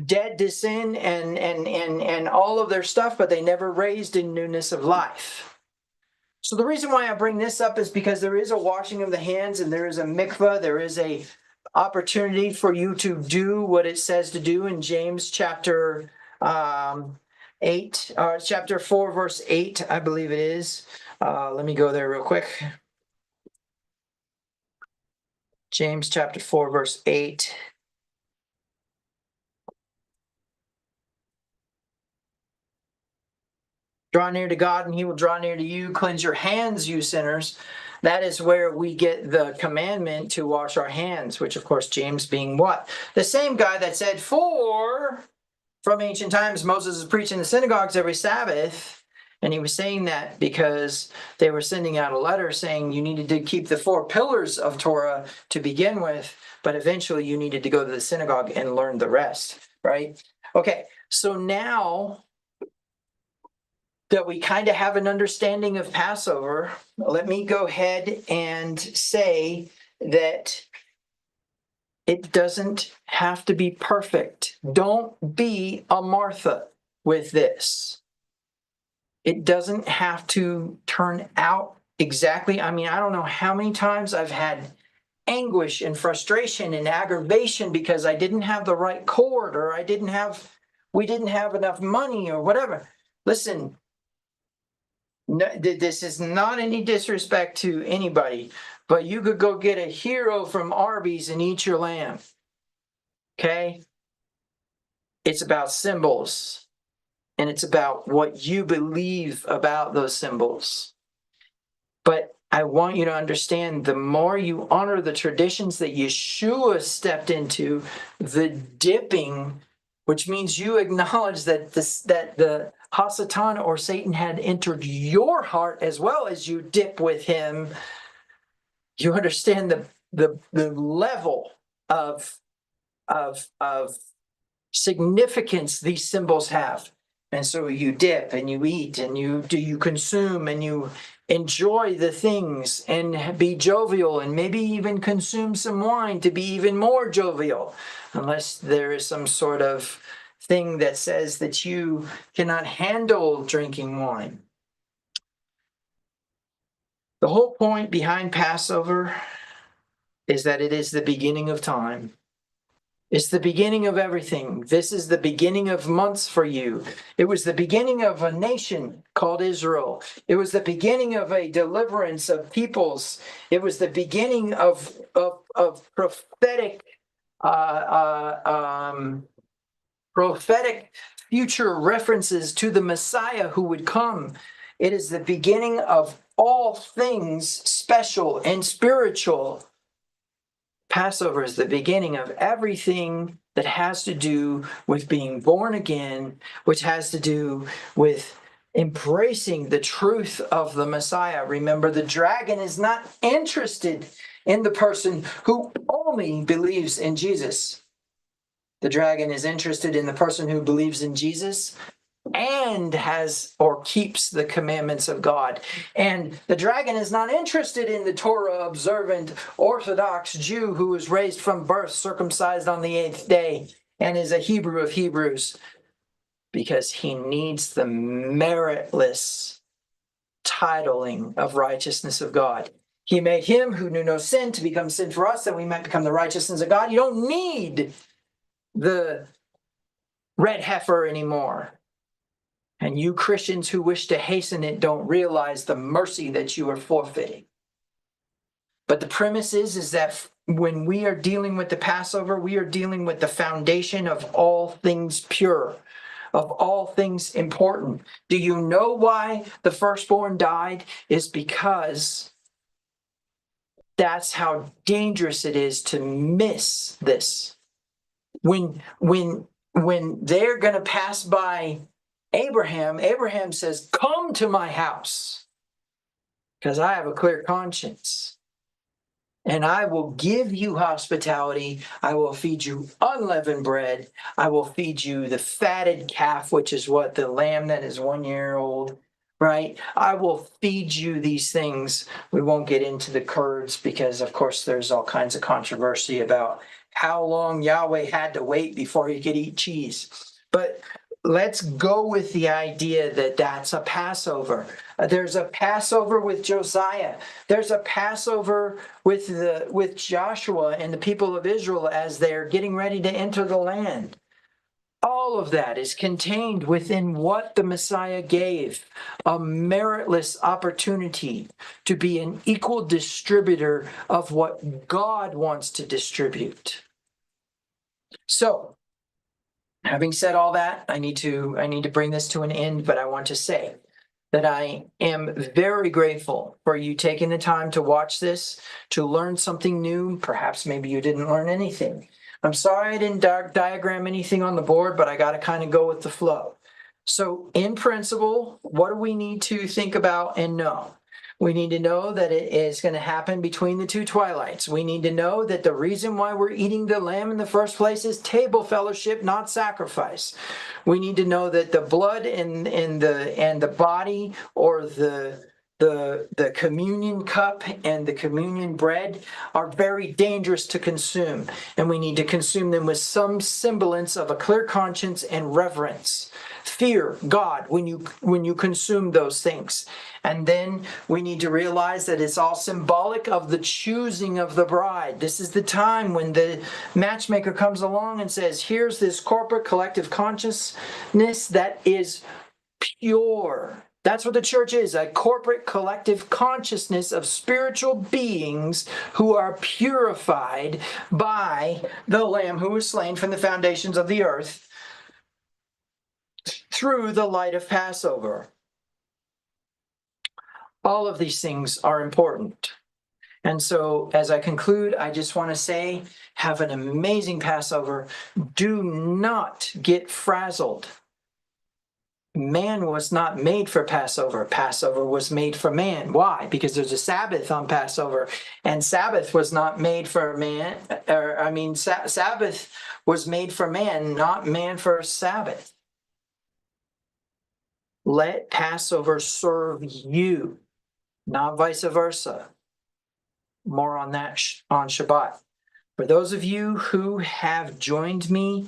dead to sin and all of their stuff, but they never raised in newness of life. So the reason why I bring this up is because there is a washing of the hands and there is a mikvah. There is a opportunity for you to do what it says to do in James chapter 8, chapter 4, verse 8, I believe it is. Let me go there real quick. James chapter 4, verse 8. Draw near to God and he will draw near to you. Cleanse your hands, you sinners. That is where we get the commandment to wash our hands, which of course James being what? The same guy that said, from ancient times, Moses is preaching in the synagogues every Sabbath. And he was saying that because they were sending out a letter saying you needed to keep the 4 pillars of Torah to begin with, but eventually you needed to go to the synagogue and learn the rest, right? Okay, so now that we kind of have an understanding of Passover, let me go ahead and say that it doesn't have to be perfect. Don't be a Martha with this. It doesn't have to turn out exactly. I mean, I don't know how many times I've had anguish and frustration and aggravation because I didn't have the right cord, or we didn't have enough money or whatever. Listen, No, this is not any disrespect to anybody, but you could go get a hero from Arby's and eat your lamb. Okay? It's about symbols, and it's about what you believe about those symbols. But I want you to understand, the more you honor the traditions that Yeshua stepped into, the dipping, which means you acknowledge that the Hasatan or Satan had entered your heart as well as you dip with him. You understand the level of significance these symbols have. And so you dip and you eat and you consume and you enjoy the things and be jovial and maybe even consume some wine to be even more jovial, unless there is some sort of thing that says that you cannot handle drinking wine. The whole point behind Passover is that it is the beginning of time. It's the beginning of everything. This is the beginning of months for you. It was the beginning of a nation called Israel. It was the beginning of a deliverance of peoples. It was the beginning of prophetic prophetic future references to the Messiah who would come. It is the beginning of all things special and spiritual. Passover is the beginning of everything that has to do with being born again, which has to do with embracing the truth of the Messiah. Remember, the dragon is not interested in the person who only believes in Jesus. The dragon is interested in the person who believes in Jesus and has or keeps the commandments of God. And the dragon is not interested in the Torah observant Orthodox Jew who was raised from birth, circumcised on the 8th day, and is a Hebrew of Hebrews, because he needs the meritless titling of righteousness of God. He made him who knew no sin to become sin for us, that we might become the righteousness of God. You don't need the red heifer anymore. And you Christians who wish to hasten it don't realize the mercy that you are forfeiting. But the premise is that when we are dealing with the Passover, we are dealing with the foundation of all things pure, of all things important. Do you know why the firstborn died? Is because that's how dangerous it is to miss this. When they're going to pass by Abraham says, "Come to my house, because I have a clear conscience, and I will give you hospitality. I will feed you unleavened bread. I will feed you the fatted calf," which is what, the lamb that is 1 year old, right? I will feed you these things. We won't get into the curds because, of course, there's all kinds of controversy about how long Yahweh had to wait before he could eat cheese. But let's go with the idea that that's a Passover. There's a Passover with Josiah. There's a Passover with Joshua and the people of Israel as they're getting ready to enter the land. All of that is contained within what the Messiah gave, a meritless opportunity to be an equal distributor of what God wants to distribute. So, having said all that, I need to bring this to an end, but I want to say that I am very grateful for you taking the time to watch this, to learn something new. Perhaps maybe you didn't learn anything. I'm sorry I didn't diagram anything on the board, but I got to kind of go with the flow. So in principle, what do we need to think about and know? We need to know that it is going to happen between the two twilights. We need to know that the reason why we're eating the lamb in the first place is table fellowship, not sacrifice. We need to know that the blood and the body, or the communion cup and the communion bread, are very dangerous to consume, and we need to consume them with some semblance of a clear conscience and reverence. Fear God when you consume those things. And then we need to realize that it's all symbolic of the choosing of the bride. This is the time when the matchmaker comes along and says, here's this corporate collective consciousness that is pure. That's what the church is, a corporate collective consciousness of spiritual beings who are purified by the Lamb who was slain from the foundations of the earth through the light of Passover. All of these things are important. And so, as I conclude, I just want to say, have an amazing Passover. Do not get frazzled. Man was not made for Passover. Passover was made for man. Why? Because there's a Sabbath on Passover, and Sabbath was not made for man. Sabbath was made for man, not man for Sabbath. Let Passover serve you, not vice versa. More on that on Shabbat. For those of you who have joined me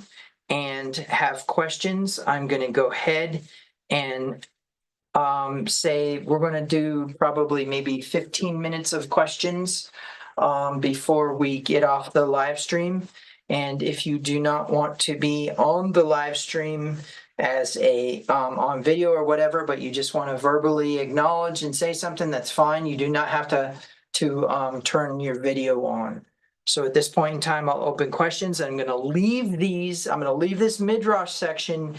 and have questions, I'm going to go ahead and say we're going to do probably maybe 15 minutes of questions before we get off the live stream. And if you do not want to be on the live stream as a on video or whatever, but you just want to verbally acknowledge and say something, that's fine. You do not have to turn your video on. So at this point in time, I'll open questions. I'm going to leave this Midrash section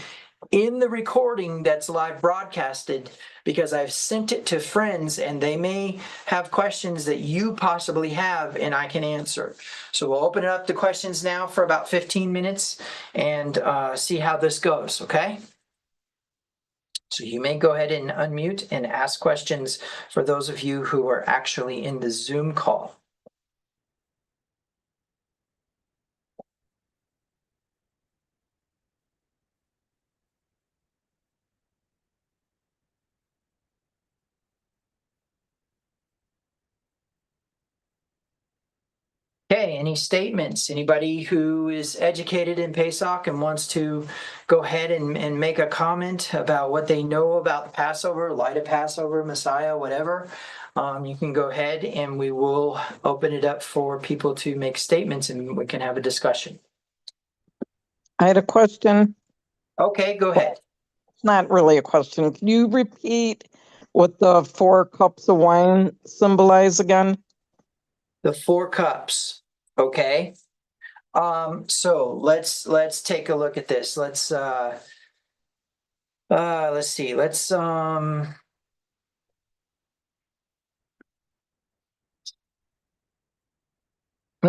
in the recording that's live broadcasted, because I've sent it to friends and they may have questions that you possibly have and I can answer. So we'll open it up to questions now for about 15 minutes and see how this goes, okay? So you may go ahead and unmute and ask questions for those of you who are actually in the Zoom call. Okay, any statements? Anybody who is educated in Pesach and wants to go ahead and make a comment about what they know about the Passover, light of Passover, Messiah, whatever, you can go ahead and we will open it up for people to make statements and we can have a discussion. I had a question. Okay, go ahead. It's not really a question. Can you repeat what the 4 cups of wine symbolize again? The 4 cups. Okay. So let's take a look at this. Let's see. Let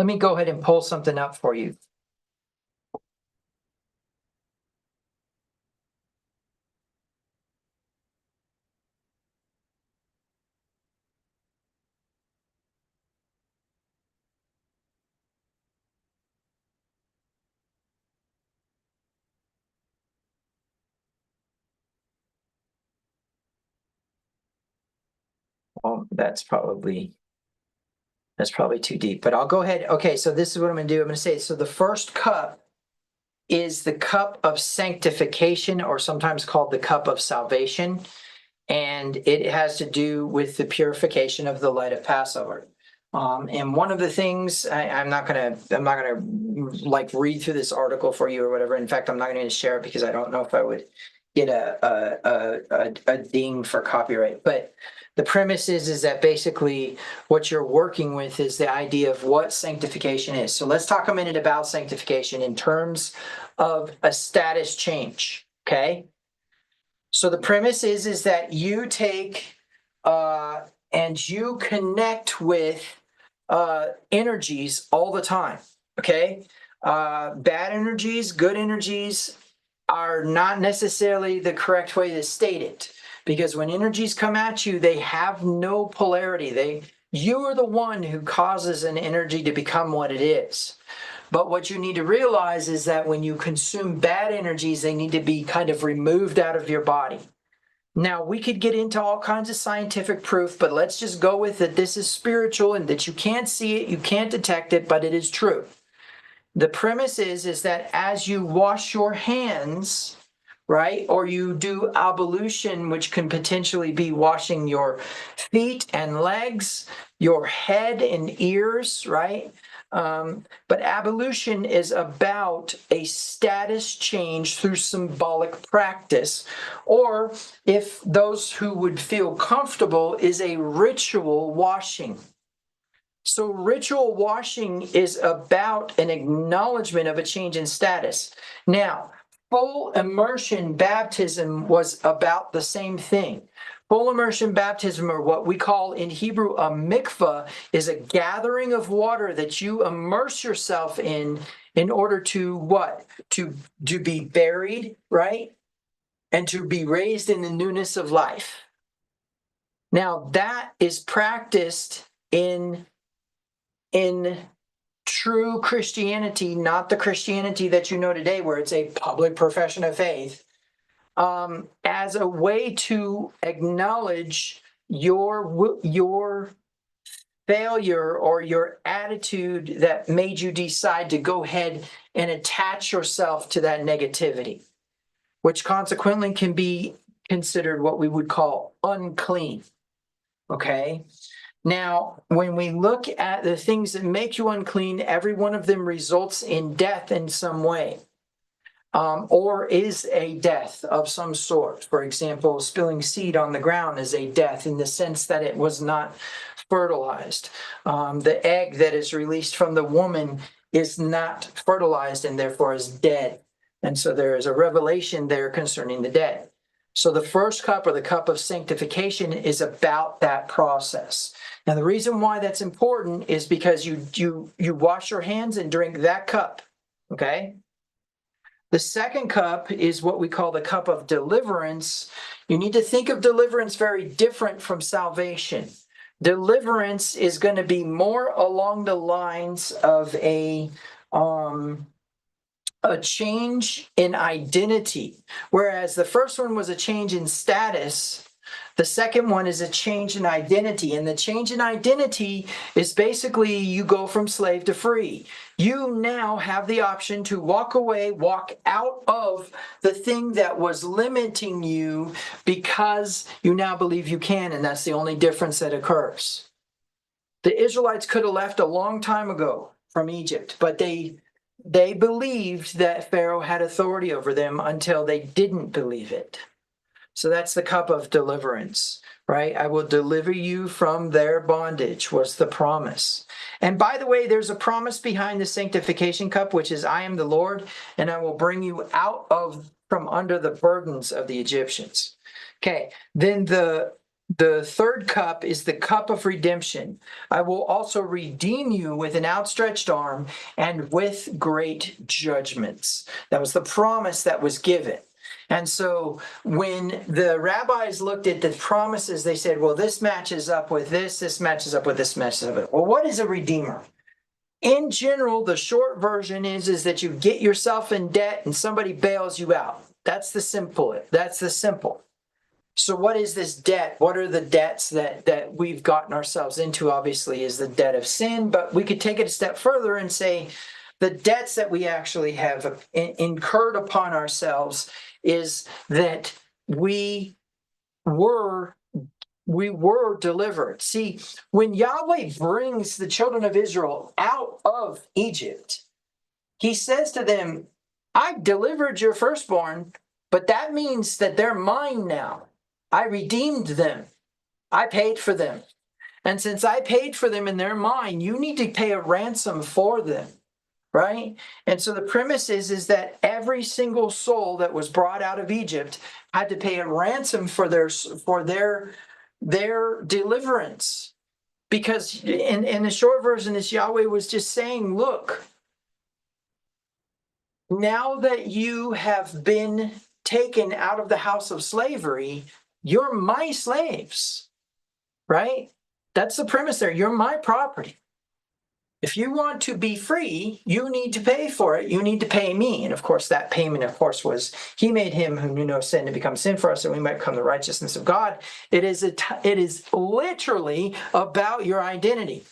me go ahead and pull something up for you. Oh, that's probably too deep, but I'll go ahead. Okay, so this is what I'm going to do. I'm going to say, so the first cup is the cup of sanctification, or sometimes called the cup of salvation. And it has to do with the purification of the light of Passover. And one of the things I'm not gonna like read through this article for you or whatever. In fact, I'm not going to share it because I don't know if I would get a ding for copyright. But the premise is that basically what you're working with is the idea of what sanctification is. So let's talk a minute about sanctification in terms of a status change. Okay. So the premise is that you take and you connect with energies all the time, okay? Bad energies, good energies are not necessarily the correct way to state it, because when energies come at you, they have no polarity. You are the one who causes an energy to become what it is. But what you need to realize is that when you consume bad energies, they need to be kind of removed out of your body. Now, we could get into all kinds of scientific proof, but let's just go with that this is spiritual and that you can't see it, you can't detect it, but it is true. The premise is that as you wash your hands, right, or you do ablution, which can potentially be washing your feet and legs, your head and ears, right? But ablution is about a status change through symbolic practice, or if those who would feel comfortable, is a ritual washing. So ritual washing is about an acknowledgement of a change in status. Now, full immersion baptism was about the same thing. Full immersion baptism, or what we call in Hebrew a mikvah, is a gathering of water that you immerse yourself in order to what? To be buried, right? And to be raised in the newness of life. Now, that is practiced in true Christianity, not the Christianity that you know today, where it's a public profession of faith, as a way to acknowledge your failure or your attitude that made you decide to go ahead and attach yourself to that negativity, which consequently can be considered what we would call unclean. Okay? Now, when we look at the things that make you unclean, every one of them results in death in some way, or is a death of some sort. For example, spilling seed on the ground is a death in the sense that it was not fertilized. The egg that is released from the woman is not fertilized and therefore is dead. And so there is a revelation there concerning the dead. So the first cup, or the cup of sanctification, is about that process. Now, the reason why that's important is because you wash your hands and drink that cup, okay? The second cup is what we call the cup of deliverance. You need to think of deliverance very different from salvation. Deliverance is going to be more along the lines of a change in identity, whereas the first one was a change in status. The second one is a change in identity, and the change in identity is basically you go from slave to free. You now have the option to walk away, walk out of the thing that was limiting you, because you now believe you can, and that's the only difference that occurs. The Israelites could have left a long time ago from Egypt, but they believed that Pharaoh had authority over them until they didn't believe it. So that's the cup of deliverance, right? I will deliver you from their bondage, was the promise. And by the way, there's a promise behind the sanctification cup, which is, I am the Lord, and I will bring you out from under the burdens of the Egyptians. Okay, then the third cup is the cup of redemption. I will also redeem you with an outstretched arm and with great judgments. That was the promise that was given. And so when the rabbis looked at the promises, they said, well, this matches up with this matches up with this, matches up with it. Well, what is a redeemer? In general, the short version is that you get yourself in debt and somebody bails you out. That's the simple. So what is this debt? What are the debts that we've gotten ourselves into? Obviously is the debt of sin, but we could take it a step further and say the debts that we actually have incurred upon ourselves is that we were delivered. See, when Yahweh brings the children of Israel out of Egypt, he says to them, I delivered your firstborn, but that means that they're mine now. I redeemed them. I paid for them. And since I paid for them and they're mine, you need to pay a ransom for them. Right? And so the premise is that every single soul that was brought out of Egypt had to pay a ransom for their deliverance. Because in the short version is Yahweh was just saying, look, now that you have been taken out of the house of slavery, you're my slaves. Right? That's the premise there. You're my property. If you want to be free, you need to pay for it. You need to pay me. And of course, that payment, of course, was he made him who knew no sin to become sin for us, so we might become the righteousness of God. It is literally about your identity.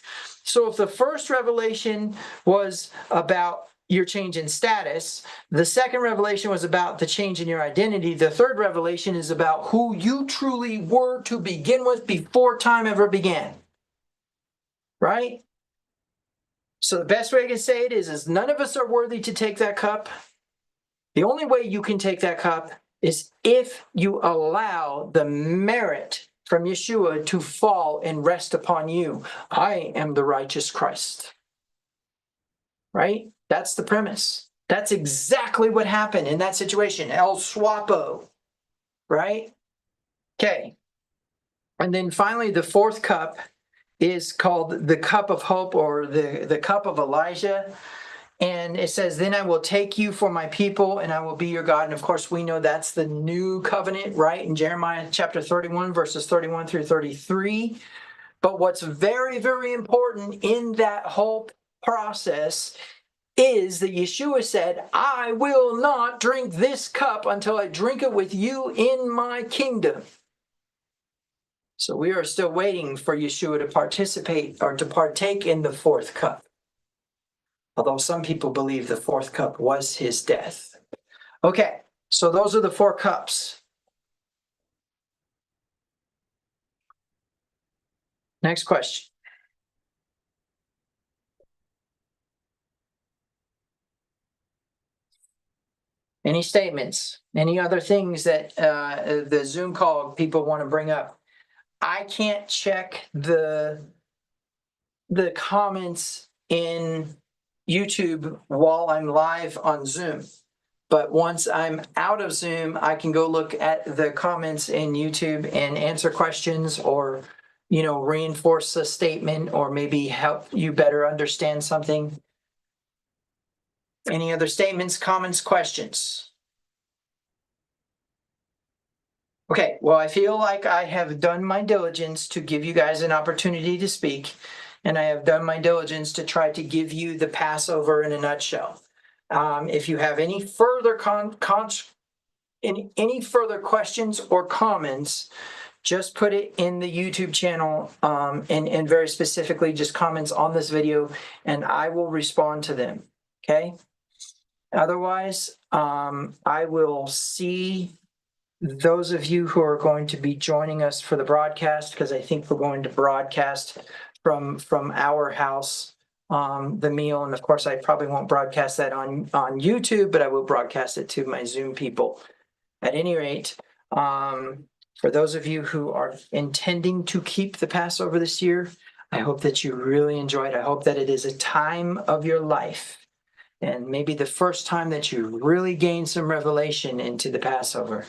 So if the first revelation was about your change in status, the second revelation was about the change in your identity, the third revelation is about who you truly were to begin with before time ever began. Right? So the best way I can say it is none of us are worthy to take that cup. The only way you can take that cup is if you allow the merit from Yeshua to fall and rest upon you. I am the righteous Christ. Right? That's the premise. That's exactly what happened in that situation. El Swapo. Right? Okay. And then finally, the fourth cup is called the cup of hope, or the cup of Elijah. And it says, then I will take you for my people and I will be your God. And of course, we know that's the new covenant, right? In Jeremiah chapter 31, verses 31 through 33. But what's very, very important in that whole process is that Yeshua said, I will not drink this cup until I drink it with you in my kingdom. So we are still waiting for Yeshua to participate or to partake in the fourth cup. Although some people believe the fourth cup was his death. Okay, so those are the four cups. Next question. Any statements? Any other things that the Zoom call people want to bring up? I can't check the comments in YouTube while I'm live on Zoom. But once I'm out of Zoom, I can go look at the comments in YouTube and answer questions, or, reinforce a statement, or maybe help you better understand something. Any other statements, comments, questions? Okay, well, I feel like I have done my diligence to give you guys an opportunity to speak, and I have done my diligence to try to give you the Passover in a nutshell. If you have any further any further questions or comments, just put it in the YouTube channel, and very specifically just comments on this video, and I will respond to them. Okay. Otherwise, I will see those of you who are going to be joining us for the broadcast, because I think we're going to broadcast from our house, the meal. And of course, I probably won't broadcast that on YouTube, but I will broadcast it to my Zoom people. At any rate, for those of you who are intending to keep the Passover this year, I hope that you really enjoy it. I hope that it is a time of your life, and maybe the first time that you really gain some revelation into the Passover.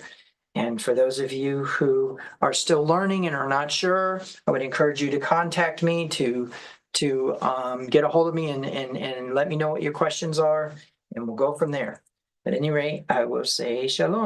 And for those of you who are still learning and are not sure, I would encourage you to contact me to get a hold of me and let me know what your questions are, and we'll go from there. At any rate, I will say shalom.